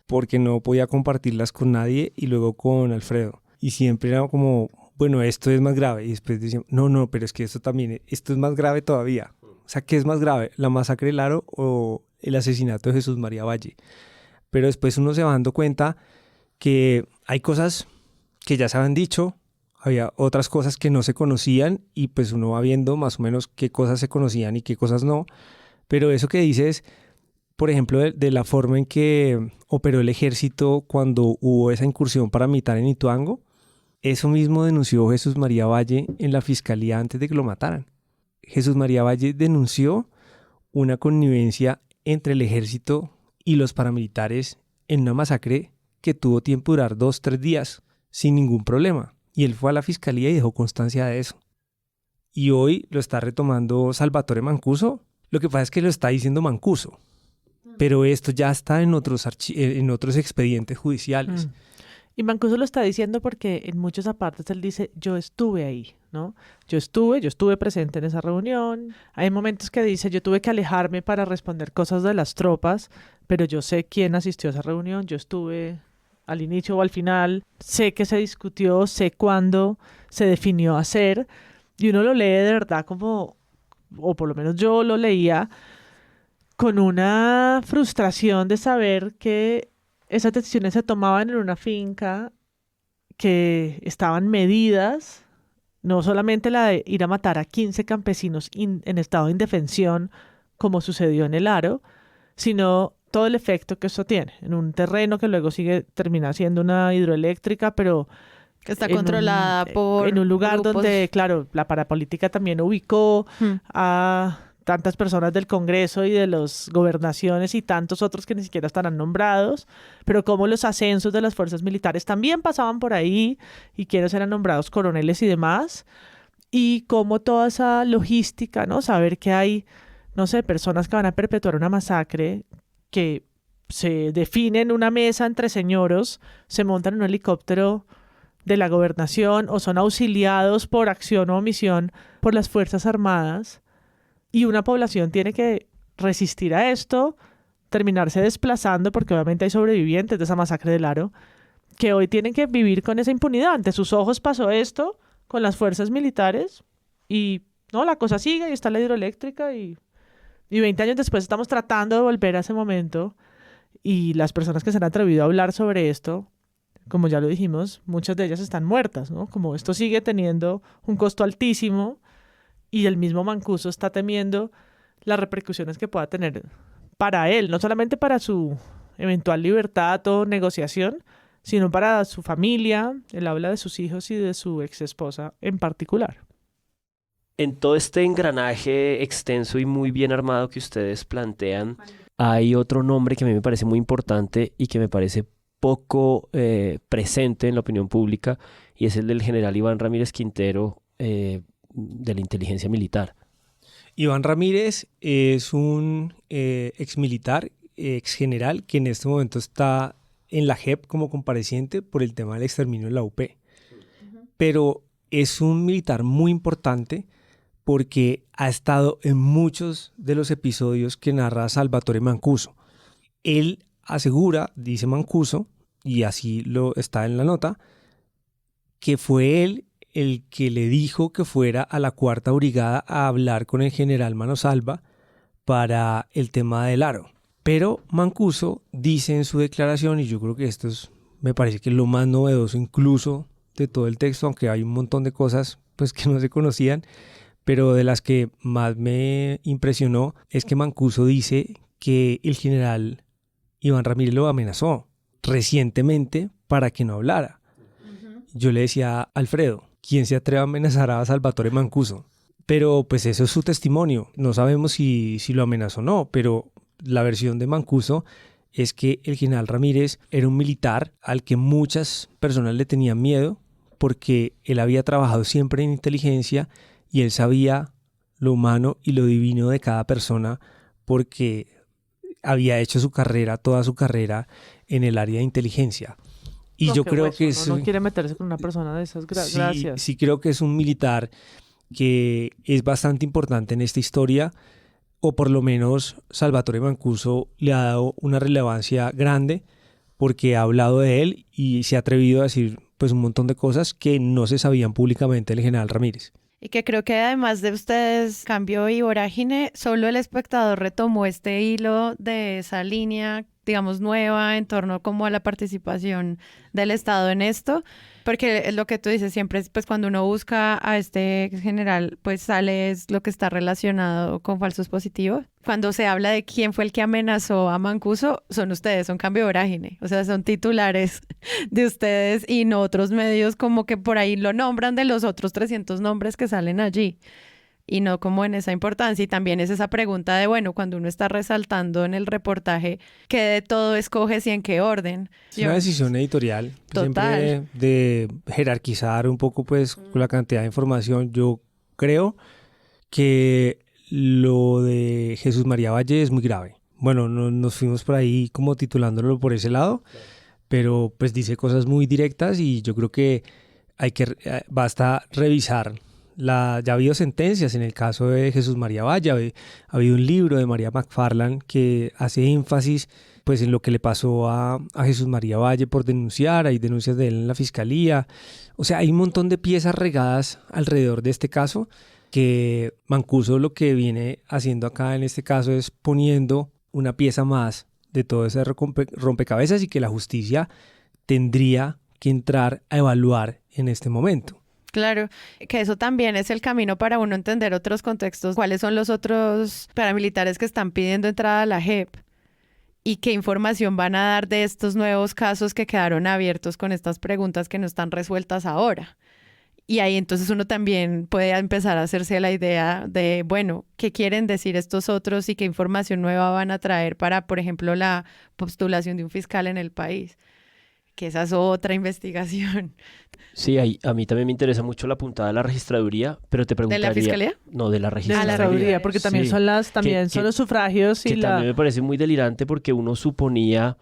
porque no podía compartirlas con nadie y luego con Alfredo. Y siempre era como, bueno, esto es más grave. Y después decían, no, pero es que esto es más grave todavía. O sea, ¿qué es más grave? ¿La masacre del Aro o el asesinato de Jesús María Valle? Pero después uno se va dando cuenta que hay cosas que ya se habían dicho, había otras cosas que no se conocían y pues uno va viendo más o menos qué cosas se conocían y qué cosas no. Pero eso que dices, por ejemplo, de la forma en que operó el ejército cuando hubo esa incursión paramilitar en Ituango, eso mismo denunció Jesús María Valle en la fiscalía antes de que lo mataran. Jesús María Valle denunció una connivencia entre el ejército y los paramilitares en una masacre que tuvo tiempo de durar 2-3 días sin ningún problema. Y él fue a la fiscalía y dejó constancia de eso. Y hoy lo está retomando Salvatore Mancuso. Lo que pasa es que lo está diciendo Mancuso. Pero esto ya está en otros expedientes judiciales. Y Mancuso lo está diciendo porque en muchas apartes él dice, yo estuve ahí, ¿no? Yo estuve presente en esa reunión. Hay momentos que dice, yo tuve que alejarme para responder cosas de las tropas, pero yo sé quién asistió a esa reunión, yo estuve al inicio o al final, sé que se discutió, sé cuándo se definió hacer, y uno lo lee de verdad como, o por lo menos yo lo leía, con una frustración de saber que esas decisiones se tomaban en una finca, que estaban medidas, no solamente la de ir a matar a 15 campesinos en estado de indefensión, como sucedió en el Aro, sino todo el efecto que eso tiene en un terreno que luego termina siendo una hidroeléctrica, pero que está controlada en un lugar grupos donde, claro, la parapolítica también ubicó a tantas personas del Congreso y de las gobernaciones y tantos otros que ni siquiera estarán nombrados, pero como los ascensos de las fuerzas militares también pasaban por ahí y quienes eran nombrados coroneles y demás, y como toda esa logística, ¿no? Saber que hay, no sé, personas que van a perpetuar una masacre, que se define en una mesa entre señoros, se montan en un helicóptero de la gobernación o son auxiliados por acción o omisión por las Fuerzas Armadas, y una población tiene que resistir a esto, terminarse desplazando, porque obviamente hay sobrevivientes de esa masacre del Aro, que hoy tienen que vivir con esa impunidad. Ante sus ojos pasó esto con las fuerzas militares y no, la cosa sigue y está la hidroeléctrica y 20 años después estamos tratando de volver a ese momento, y las personas que se han atrevido a hablar sobre esto, como ya lo dijimos, muchas de ellas están muertas, ¿no? Como esto sigue teniendo un costo altísimo y el mismo Mancuso está temiendo las repercusiones que pueda tener para él, no solamente para su eventual libertad o negociación, sino para su familia. Él habla de sus hijos y de su exesposa en particular. En todo este engranaje extenso y muy bien armado que ustedes plantean, hay otro nombre que a mí me parece muy importante y que me parece poco presente en la opinión pública, y es el del general Iván Ramírez Quintero, de la inteligencia militar. Iván Ramírez es un exmilitar, exgeneral, que en este momento está en la JEP como compareciente por el tema del exterminio de la UP. Pero es un militar muy importante porque ha estado en muchos de los episodios que narra Salvatore Mancuso. Él asegura, dice Mancuso, y así lo está en la nota, que fue él el que le dijo que fuera a la 4ª Brigada a hablar con el general Manosalva para el tema del Aro. Pero Mancuso dice en su declaración, y yo creo que esto me parece que es lo más novedoso incluso de todo el texto, aunque hay un montón de cosas pues que no se conocían, pero de las que más me impresionó es que Mancuso dice que el general Iván Ramírez lo amenazó recientemente para que no hablara. Yo le decía a Alfredo, ¿quién se atreve a amenazar a Salvatore Mancuso? Pero pues eso es su testimonio. No sabemos si lo amenazó o no, pero la versión de Mancuso es que el general Ramírez era un militar al que muchas personas le tenían miedo porque él había trabajado siempre en inteligencia y él sabía lo humano y lo divino de cada persona porque había hecho su carrera, toda su carrera en el área de inteligencia. Y No, yo qué creo hueso, que uno no quiere meterse con una persona de esas. Gracias. sí creo que es un militar que es bastante importante en esta historia, o por lo menos Salvatore Mancuso le ha dado una relevancia grande porque ha hablado de él y se ha atrevido a decir pues un montón de cosas que no se sabían públicamente del general Ramírez. Y que creo que además de ustedes, Cambio y Vorágine, solo El Espectador retomó este hilo de esa línea, digamos, nueva en torno como a la participación del Estado en esto, porque es lo que tú dices, siempre pues cuando uno busca a este general, pues sale es lo que está relacionado con falsos positivos. Cuando se habla de quién fue el que amenazó a Mancuso, son ustedes, son Cambio y Vorágine, o sea, son titulares de ustedes y no otros medios como que por ahí lo nombran de los otros 300 nombres que salen allí. Y no como en esa importancia. Y también es esa pregunta de, bueno, cuando uno está resaltando en el reportaje, ¿qué de todo escoges y en qué orden? Es una decisión editorial, Total. siempre de jerarquizar un poco pues la cantidad de información. Yo creo que lo de Jesús María Valle es muy grave. Bueno, nos fuimos por ahí como titulándolo por ese lado, pero pues dice cosas muy directas y yo creo que basta revisar. Ya ha habido sentencias en el caso de Jesús María Valle, ha habido un libro de María McFarland que hace énfasis pues, en lo que le pasó a Jesús María Valle por denunciar, hay denuncias de él en la fiscalía, o sea, hay un montón de piezas regadas alrededor de este caso que Mancuso lo que viene haciendo acá en este caso es poniendo una pieza más de todo ese rompecabezas y que la justicia tendría que entrar a evaluar en este momento. Claro, que eso también es el camino para uno entender otros contextos, cuáles son los otros paramilitares que están pidiendo entrada a la JEP y qué información van a dar de estos nuevos casos que quedaron abiertos con estas preguntas que no están resueltas ahora. Y ahí entonces uno también puede empezar a hacerse la idea de, bueno, ¿qué quieren decir estos otros y qué información nueva van a traer para, por ejemplo, la postulación de un fiscal en el país? Que esa es otra investigación. Sí, a mí también me interesa mucho la puntada de la registraduría, pero te preguntaría... ¿De la fiscalía? No, de la De la registraduría. registraduría, porque también Sí. son los sufragios y que también me parece muy delirante porque uno suponía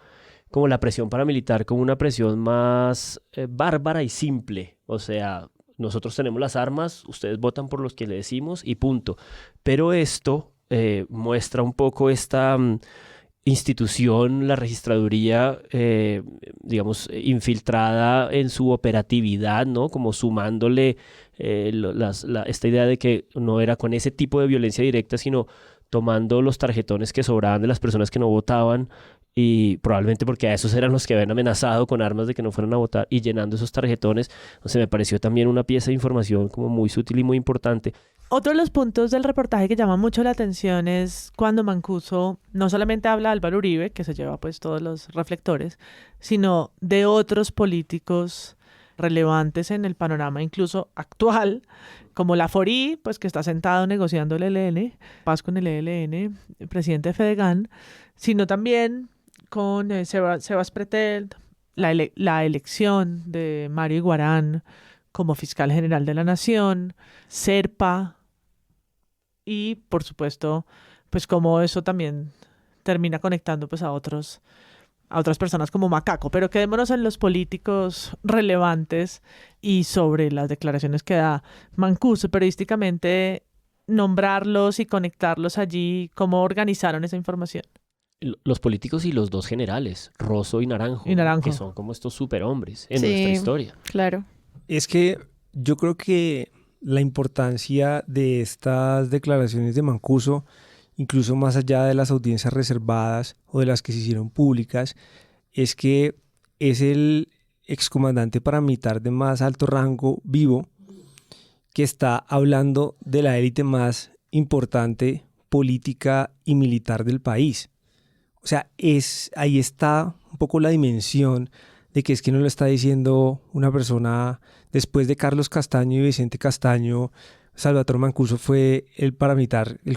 como la presión paramilitar como una presión más bárbara y simple. O sea, nosotros tenemos las armas, ustedes votan por los que le decimos y punto. Pero esto muestra un poco esta... institución, la registraduría, digamos, infiltrada en su operatividad, ¿no? Como sumándole esta idea de que no era con ese tipo de violencia directa, sino tomando los tarjetones que sobraban de las personas que no votaban y probablemente porque a esos eran los que habían amenazado con armas de que no fueran a votar y llenando esos tarjetones. O sea, me pareció también una pieza de información como muy sutil y muy importante. Otro de los puntos del reportaje que llama mucho la atención es cuando Mancuso no solamente habla de Álvaro Uribe, que se lleva pues todos los reflectores, sino de otros políticos relevantes en el panorama incluso actual, como Laforí, pues que está sentado negociando el ELN, paz con el ELN, el presidente de Fedegan, sino también con Sebas Pretel, la elección de Mario Iguarán como fiscal general de la Nación, Serpa, y por supuesto, pues como eso también termina conectando pues a otras personas como Macaco. Pero quedémonos en los políticos relevantes y sobre las declaraciones que da Mancuso. Periodísticamente, nombrarlos y conectarlos allí, ¿cómo organizaron esa información? Los políticos y los dos generales, Rosso y Naranjo, que son como estos superhombres en nuestra historia. Claro. Es que yo creo que la importancia de estas declaraciones de Mancuso, incluso más allá de las audiencias reservadas o de las que se hicieron públicas, es que es el excomandante paramilitar de más alto rango vivo que está hablando de la élite más importante política y militar del país. O sea, ahí está un poco la dimensión de que es que no lo está diciendo una persona después de Carlos Castaño y Vicente Castaño. O Salvatore Mancuso fue el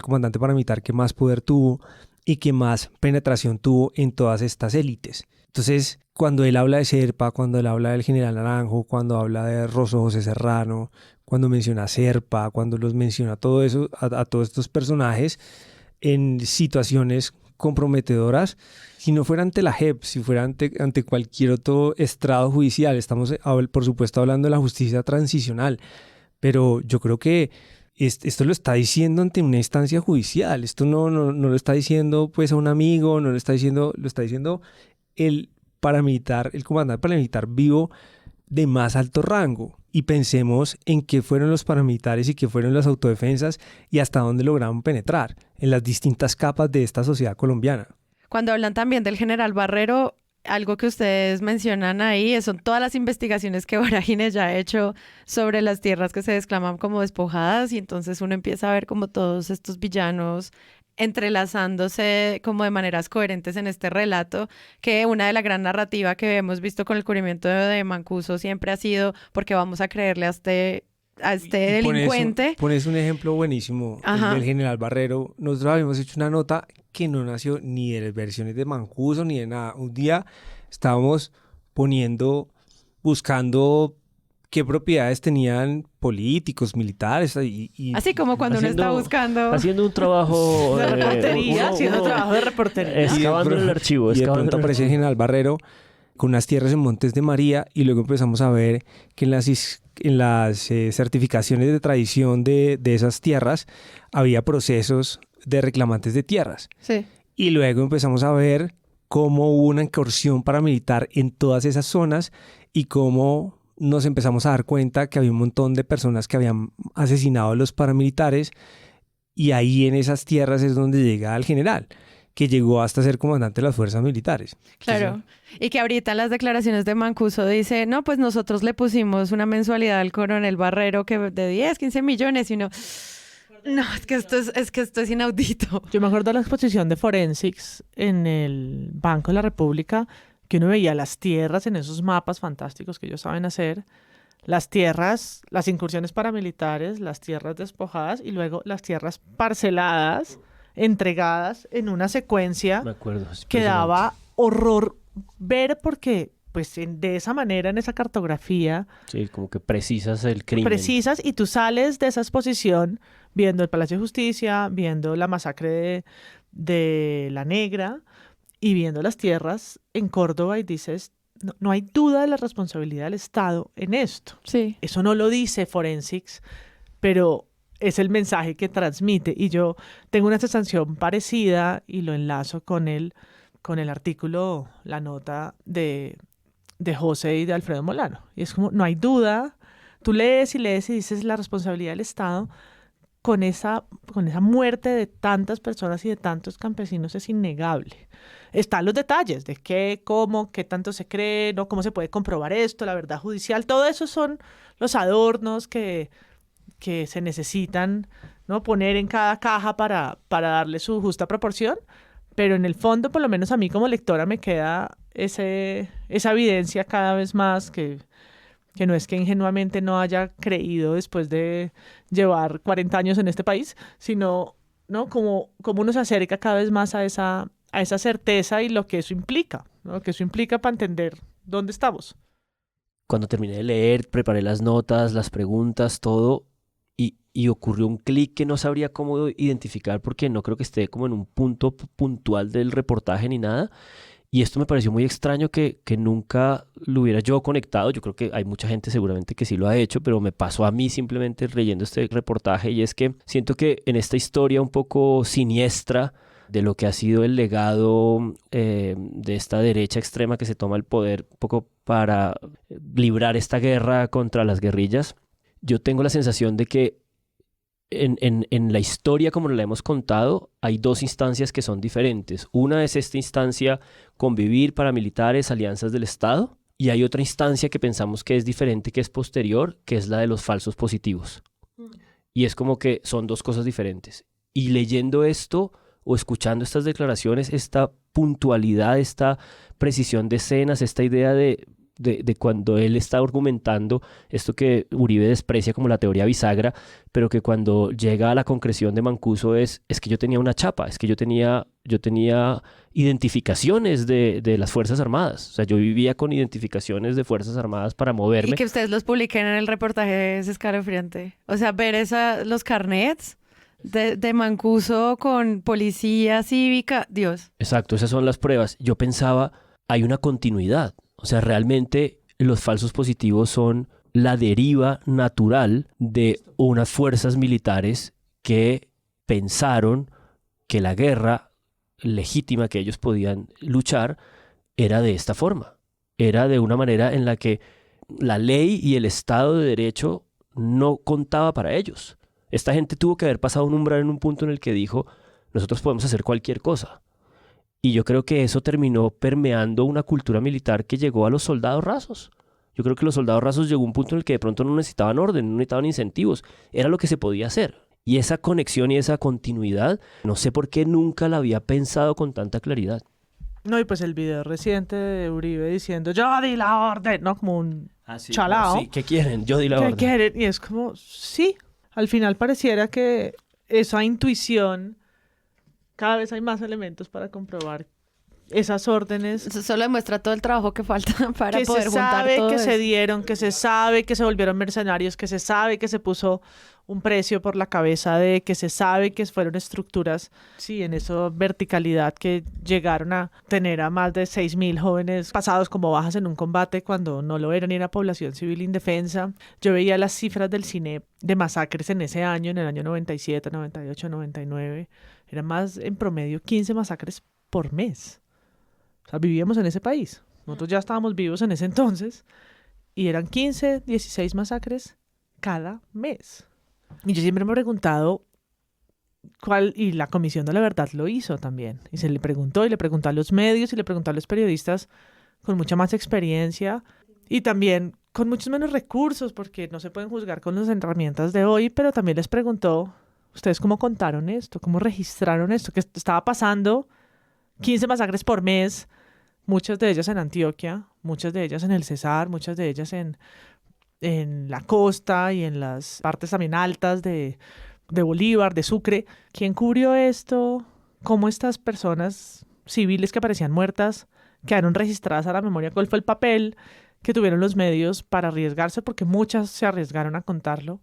comandante paramilitar que más poder tuvo y que más penetración tuvo en todas estas élites. Entonces, cuando él habla de Serpa, cuando él habla del general Naranjo, cuando habla de Rosso José Serrano, cuando menciona a Serpa, cuando los menciona todo eso, a todos estos personajes en situaciones comprometedoras, si no fuera ante la JEP, si fuera ante cualquier otro estrado judicial, estamos por supuesto hablando de la justicia transicional, pero yo creo que esto lo está diciendo ante una instancia judicial, esto no lo está diciendo pues a un amigo, lo está diciendo el paramilitar, el comandante paramilitar vivo de más alto rango. Y pensemos en qué fueron los paramilitares y qué fueron las autodefensas y hasta dónde lograron penetrar en las distintas capas de esta sociedad colombiana. Cuando hablan también del general Barrero, algo que ustedes mencionan ahí son todas las investigaciones que Vorágine ya ha hecho sobre las tierras que se desclaman como despojadas, y entonces uno empieza a ver como todos estos villanos entrelazándose como de maneras coherentes en este relato, que una de la gran narrativa que hemos visto con el cubrimiento de Mancuso siempre ha sido porque vamos a creerle a este delincuente. Pones un ejemplo buenísimo, el del general Barrero. Nosotros habíamos hecho una nota que no nació ni de las versiones de Mancuso ni de nada. Un día estábamos buscando qué propiedades tenían políticos, militares. Así como cuando uno está buscando... Haciendo un trabajo... de reportería, haciendo trabajo de reportería. Excavando el archivo. Y de pronto aparece el general Barrero con unas tierras en Montes de María, y luego empezamos a ver que en las certificaciones de tradición de esas tierras había procesos de reclamantes de tierras. Sí. Y luego empezamos a ver cómo hubo una incursión paramilitar en todas esas zonas y cómo nos empezamos a dar cuenta que había un montón de personas que habían asesinado a los paramilitares, y ahí en esas tierras es donde llega el general, que llegó hasta ser comandante de las fuerzas militares. Claro, entonces, y que ahorita en las declaraciones de Mancuso dice, no, pues nosotros le pusimos una mensualidad al coronel Barrero que de 10, 15 millones, y uno... No, es que esto es inaudito. Yo me acuerdo de la exposición de Forensics en el Banco de la República, que uno veía las tierras en esos mapas fantásticos que ellos saben hacer, las tierras, las incursiones paramilitares, las tierras despojadas y luego las tierras parceladas, entregadas en una secuencia que daba horror ver, porque pues de esa manera, en esa cartografía... Sí, como que precisas el crimen. Precisas, y tú sales de esa exposición viendo el Palacio de Justicia, viendo la masacre de La Negra y viendo las tierras en Córdoba, y dices, no hay duda de la responsabilidad del Estado en esto. Sí. Eso no lo dice Forensics, pero es el mensaje que transmite, y yo tengo una sensación parecida y lo enlazo con el artículo, la nota de José y de Alfredo Molano. Y es como, no hay duda, tú lees y dices, la responsabilidad del Estado con esa muerte de tantas personas y de tantos campesinos es innegable. Están los detalles de qué, cómo, qué tanto se cree, ¿no? Cómo se puede comprobar esto, la verdad judicial, todo eso son los adornos que se necesitan, ¿no? Poner en cada caja para darle su justa proporción, pero en el fondo, por lo menos a mí como lectora, me queda esa evidencia cada vez más que no es que ingenuamente no haya creído después de llevar 40 años en este país, sino, ¿no? Como uno se acerca cada vez más a esa certeza y lo que eso implica, ¿no? Lo que eso implica para entender dónde estamos. Cuando terminé de leer, preparé las notas, las preguntas, todo, y ocurrió un clic que no sabría cómo identificar, porque no creo que esté como en un punto puntual del reportaje ni nada. Y esto me pareció muy extraño que nunca lo hubiera yo conectado. Yo creo que hay mucha gente seguramente que sí lo ha hecho, pero me pasó a mí simplemente leyendo este reportaje, y es que siento que en esta historia un poco siniestra de lo que ha sido el legado de esta derecha extrema que se toma el poder un poco para librar esta guerra contra las guerrillas, yo tengo la sensación de que en la historia como la hemos contado, hay dos instancias que son diferentes. Una es esta instancia convivir paramilitares, alianzas del Estado, y hay otra instancia que pensamos que es diferente, que es posterior, que es la de los falsos positivos. Y es como que son dos cosas diferentes. Y leyendo esto o escuchando estas declaraciones, esta puntualidad, esta precisión de escenas, esta idea de de cuando él está argumentando esto que Uribe desprecia como la teoría bisagra, pero que cuando llega a la concreción de Mancuso es que yo tenía una chapa, es que yo tenía identificaciones de las Fuerzas Armadas. O sea, yo vivía con identificaciones de Fuerzas Armadas para moverme. Y que ustedes los publiquen en el reportaje es escalofriante. O sea, ver los carnets de Mancuso con policía cívica, Dios. Exacto, esas son las pruebas. Yo pensaba, hay una continuidad. O sea, realmente los falsos positivos son la deriva natural de unas fuerzas militares que pensaron que la guerra legítima que ellos podían luchar era de esta forma. Era de una manera en la que la ley y el Estado de Derecho no contaba para ellos. Esta gente tuvo que haber pasado un umbral en un punto en el que dijo, nosotros podemos hacer cualquier cosa. Y yo creo que eso terminó permeando una cultura militar que llegó a los soldados rasos. Yo creo que los soldados rasos llegó a un punto en el que de pronto no necesitaban orden, no necesitaban incentivos. Era lo que se podía hacer. Y esa conexión y esa continuidad, no sé por qué nunca la había pensado con tanta claridad. No, y pues el video reciente de Uribe diciendo, yo di la orden, ¿no? Como un chalao. Sí, ¿qué quieren? Yo di la orden. ¿Qué quieren? Y es como, sí, al final pareciera que esa intuición, cada vez hay más elementos para comprobar esas órdenes. Eso solo demuestra todo el trabajo que falta para que poder juntar todo que eso. se dieron, que se sabe que se volvieron mercenarios, que se sabe que se puso un precio por la cabeza que se sabe que fueron estructuras, sí, en esa verticalidad que llegaron a tener a más de 6.000 jóvenes pasados como bajas en un combate cuando no lo eran, ni era población civil indefensa. Yo veía las cifras del CINE de masacres en ese año, en el año 97, 98, 99. Eran más, en promedio, 15 masacres por mes. O sea, vivíamos en ese país. Nosotros ya estábamos vivos en ese entonces y eran 15, 16 masacres cada mes. Y yo siempre me he preguntado y la Comisión de la Verdad lo hizo también. Y se le preguntó, y le preguntó a los medios, y le preguntó a los periodistas con mucha más experiencia y también con muchos menos recursos, porque no se pueden juzgar con las herramientas de hoy, pero también les preguntó, ¿ustedes cómo contaron esto? ¿Cómo registraron esto? ¿Qué estaba pasando? 15 masacres por mes, muchas de ellas en Antioquia, muchas de ellas en el Cesar, muchas de ellas en la costa y en las partes también altas de Bolívar, de Sucre. ¿Quién cubrió esto? ¿Cómo estas personas civiles que aparecían muertas quedaron registradas a la memoria? ¿Cuál fue el papel que tuvieron los medios para arriesgarse? Porque muchas se arriesgaron a contarlo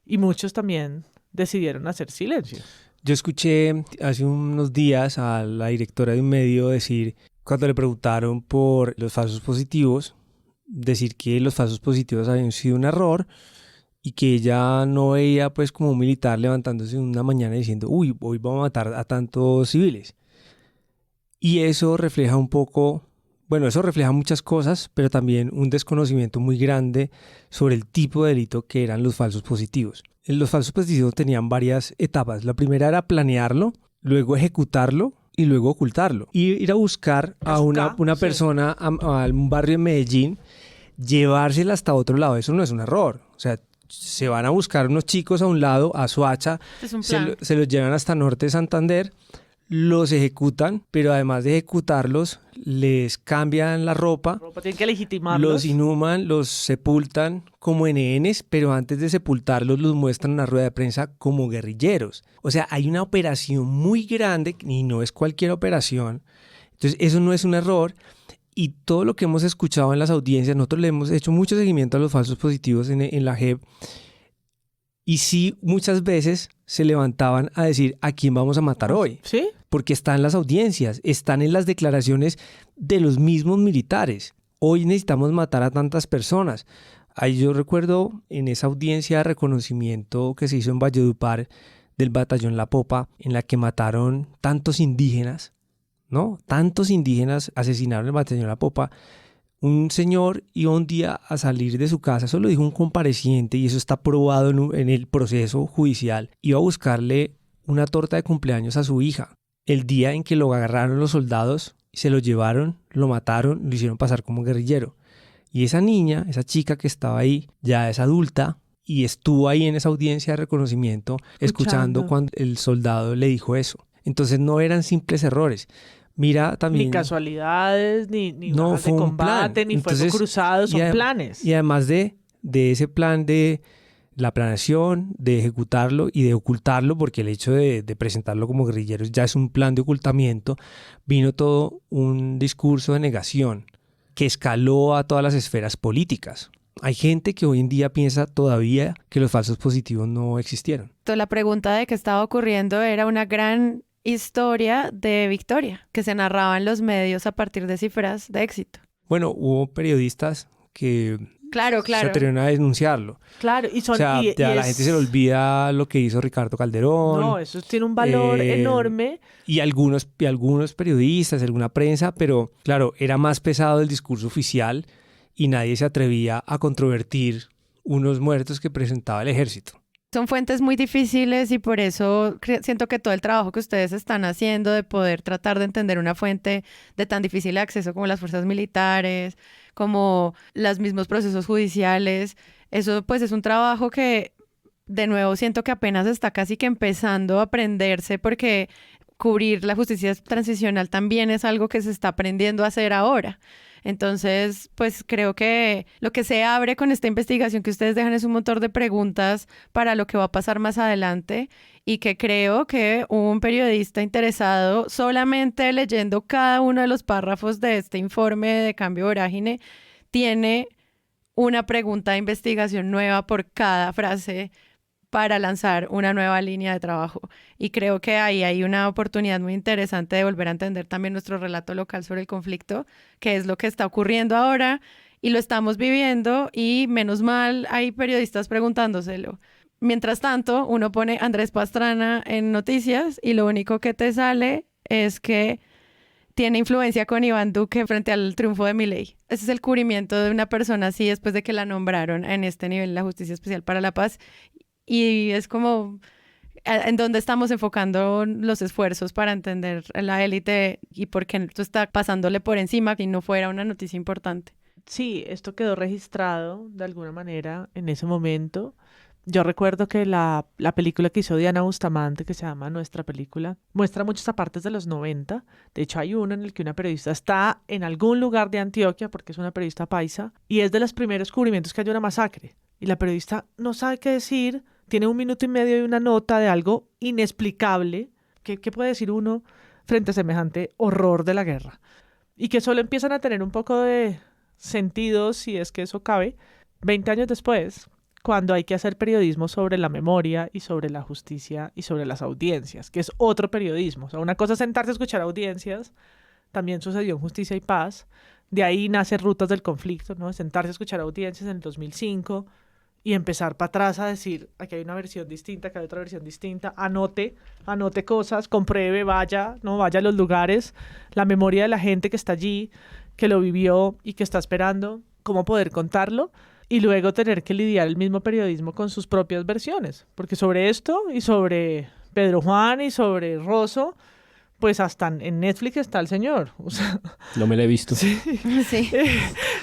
y muchos también decidieron hacer silencio. Yo escuché hace unos días a la directora de un medio decir, cuando le preguntaron por los falsos positivos, decir que los falsos positivos habían sido un error y que ella no veía pues como un militar levantándose una mañana diciendo, uy, hoy vamos a matar a tantos civiles. Y eso refleja un poco, bueno, eso refleja muchas cosas, pero también un desconocimiento muy grande sobre el tipo de delito que eran los falsos positivos. Los falsos positivos tenían varias etapas. La primera era planearlo, luego ejecutarlo y luego ocultarlo. Y ir a buscar a una persona a un barrio en Medellín, llevársela hasta otro lado. Eso no es un error. O sea, se van a buscar unos chicos a un lado, a Soacha, se los llevan hasta Norte de Santander, los ejecutan, pero además de ejecutarlos, les cambian la ropa, tienen que legitimarlos, los inhuman, los sepultan como NNs, pero antes de sepultarlos los muestran en una rueda de prensa como guerrilleros. O sea, hay una operación muy grande y no es cualquier operación. Entonces, eso no es un error. Y todo lo que hemos escuchado en las audiencias, nosotros le hemos hecho mucho seguimiento a los falsos positivos en la JEP. Y sí, muchas veces se levantaban a decir a quién vamos a matar hoy. ¿Sí? Porque están en las audiencias, están en las declaraciones de los mismos militares. Hoy necesitamos matar a tantas personas. Ahí yo recuerdo en esa audiencia de reconocimiento que se hizo en Valledupar del batallón La Popa, en la que mataron tantos indígenas, ¿no? Tantos indígenas asesinaron el batallón La Popa. Un señor iba un día a salir de su casa, eso lo dijo un compareciente y eso está probado en el proceso judicial. Iba a buscarle una torta de cumpleaños a su hija. El día en que lo agarraron los soldados, se lo llevaron, lo mataron, lo hicieron pasar como guerrillero. Y esa niña, esa chica que estaba ahí, ya es adulta y estuvo ahí en esa audiencia de reconocimiento escuchando cuando el soldado le dijo eso. Entonces no eran simples errores. Mira también... Ni casualidades, ni no, bajas de fue un combate, plan. ni Entonces, fuego cruzado, son planes. Y además de ese plan de la planeación, de ejecutarlo y de ocultarlo, porque el hecho de presentarlo como guerrilleros ya es un plan de ocultamiento, vino todo un discurso de negación que escaló a todas las esferas políticas. Hay gente que hoy en día piensa todavía que los falsos positivos no existieron. La pregunta de qué estaba ocurriendo era una gran historia de victoria que se narraba en los medios a partir de cifras de éxito. Bueno, hubo periodistas que Claro. se atrevieron a denunciarlo. Claro, y son... O sea, y la gente se le olvida lo que hizo Ricardo Calderón. No, eso tiene un valor enorme. Y algunos periodistas, alguna prensa, pero claro, era más pesado el discurso oficial y nadie se atrevía a controvertir unos muertos que presentaba el ejército. Son fuentes muy difíciles y por eso siento que todo el trabajo que ustedes están haciendo de poder tratar de entender una fuente de tan difícil acceso como las fuerzas militares, como los mismos procesos judiciales, eso pues es un trabajo que de nuevo siento que apenas está casi que empezando a aprenderse porque cubrir la justicia transicional también es algo que se está aprendiendo a hacer ahora. Entonces, pues creo que lo que se abre con esta investigación que ustedes dejan es un montón de preguntas para lo que va a pasar más adelante y que creo que un periodista interesado solamente leyendo cada uno de los párrafos de este informe de Cambio Vorágine tiene una pregunta de investigación nueva por cada frase para lanzar una nueva línea de trabajo. Y creo que ahí hay una oportunidad muy interesante de volver a entender también nuestro relato local sobre el conflicto, que es lo que está ocurriendo ahora y lo estamos viviendo y menos mal hay periodistas preguntándoselo. Mientras tanto, uno pone Andrés Pastrana en noticias y lo único que te sale es que tiene influencia con Iván Duque frente al triunfo de Milei. Ese es el cubrimiento de una persona así después de que la nombraron en este nivel, la Justicia Especial para la Paz. Y es como en dónde estamos enfocando los esfuerzos para entender la élite y por qué esto está pasándole por encima y no fuera una noticia importante. Sí, esto quedó registrado de alguna manera en ese momento. Yo recuerdo que la película que hizo Diana Bustamante, que se llama Nuestra Película, muestra muchas partes de los 90. De hecho, hay uno en el que una periodista está en algún lugar de Antioquia, porque es una periodista paisa, y es de los primeros cubrimientos que hay una masacre. Y la periodista no sabe qué decir, tiene 1 minuto y medio y una nota de algo inexplicable. ¿Qué puede decir uno frente a semejante horror de la guerra? Y que solo empiezan a tener un poco de sentido, si es que eso cabe, 20 años después, cuando hay que hacer periodismo sobre la memoria y sobre la justicia y sobre las audiencias, que es otro periodismo. O sea, una cosa es sentarse a escuchar audiencias, también sucedió en Justicia y Paz, de ahí nace Rutas del Conflicto, ¿no? Sentarse a escuchar audiencias en el 2005 y empezar para atrás a decir, aquí hay una versión distinta, aquí hay otra versión distinta, anote cosas, compruebe, vaya a los lugares, la memoria de la gente que está allí, que lo vivió y que está esperando, cómo poder contarlo, y luego tener que lidiar el mismo periodismo con sus propias versiones, porque sobre esto y sobre Pedro Juan y sobre Rosso, pues hasta en Netflix está el señor. O sea, no me lo he visto. Sí. Sí.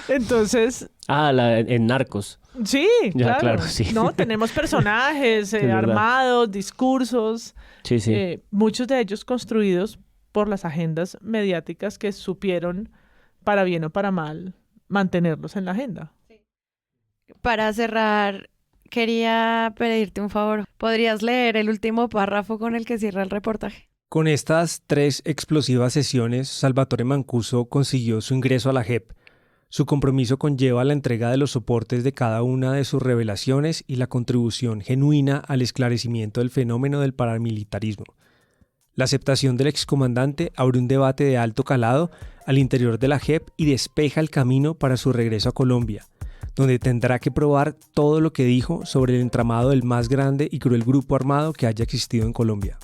Entonces... en Narcos. Sí, ya, claro. Sí. No, tenemos personajes armados, discursos, sí. Muchos de ellos construidos por las agendas mediáticas que supieron, para bien o para mal, mantenerlos en la agenda. Para cerrar, quería pedirte un favor. ¿Podrías leer el último párrafo con el que cierra el reportaje? Con estas 3 explosivas sesiones, Salvatore Mancuso consiguió su ingreso a la JEP. Su compromiso conlleva la entrega de los soportes de cada una de sus revelaciones y la contribución genuina al esclarecimiento del fenómeno del paramilitarismo. La aceptación del excomandante abre un debate de alto calado al interior de la JEP y despeja el camino para su regreso a Colombia, donde tendrá que probar todo lo que dijo sobre el entramado del más grande y cruel grupo armado que haya existido en Colombia.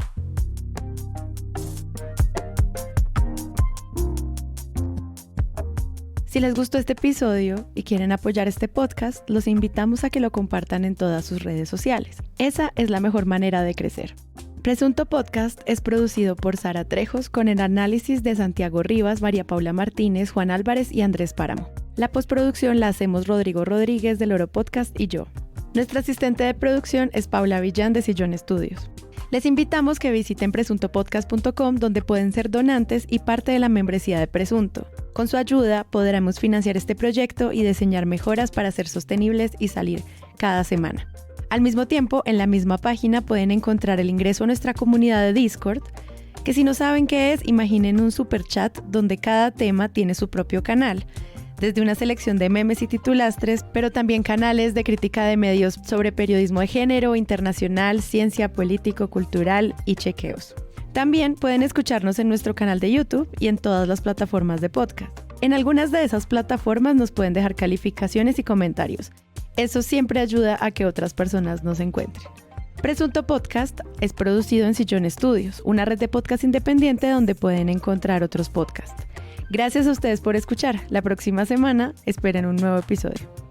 Si les gustó este episodio y quieren apoyar este podcast, los invitamos a que lo compartan en todas sus redes sociales. Esa es la mejor manera de crecer. Presunto Podcast es producido por Sara Trejos con el análisis de Santiago Rivas, María Paula Martínez, Juan Álvarez y Andrés Páramo. La postproducción la hacemos Rodrigo Rodríguez del Oro Podcast y yo. Nuestra asistente de producción es Paula Villán de Sillón Estudios. Les invitamos que visiten presuntopodcast.com, donde pueden ser donantes y parte de la membresía de Presunto. Con su ayuda podremos financiar este proyecto y diseñar mejoras para ser sostenibles y salir cada semana. Al mismo tiempo, en la misma página pueden encontrar el ingreso a nuestra comunidad de Discord, que si no saben qué es, imaginen un super chat donde cada tema tiene su propio canal, desde una selección de memes y titulastres, pero también canales de crítica de medios sobre periodismo de género, internacional, ciencia, político, cultural y chequeos. También pueden escucharnos en nuestro canal de YouTube y en todas las plataformas de podcast. En algunas de esas plataformas nos pueden dejar calificaciones y comentarios. Eso siempre ayuda a que otras personas nos encuentren. Presunto Podcast es producido en Sillón Studios, una red de podcast independiente donde pueden encontrar otros podcasts. Gracias a ustedes por escuchar. La próxima semana esperen un nuevo episodio.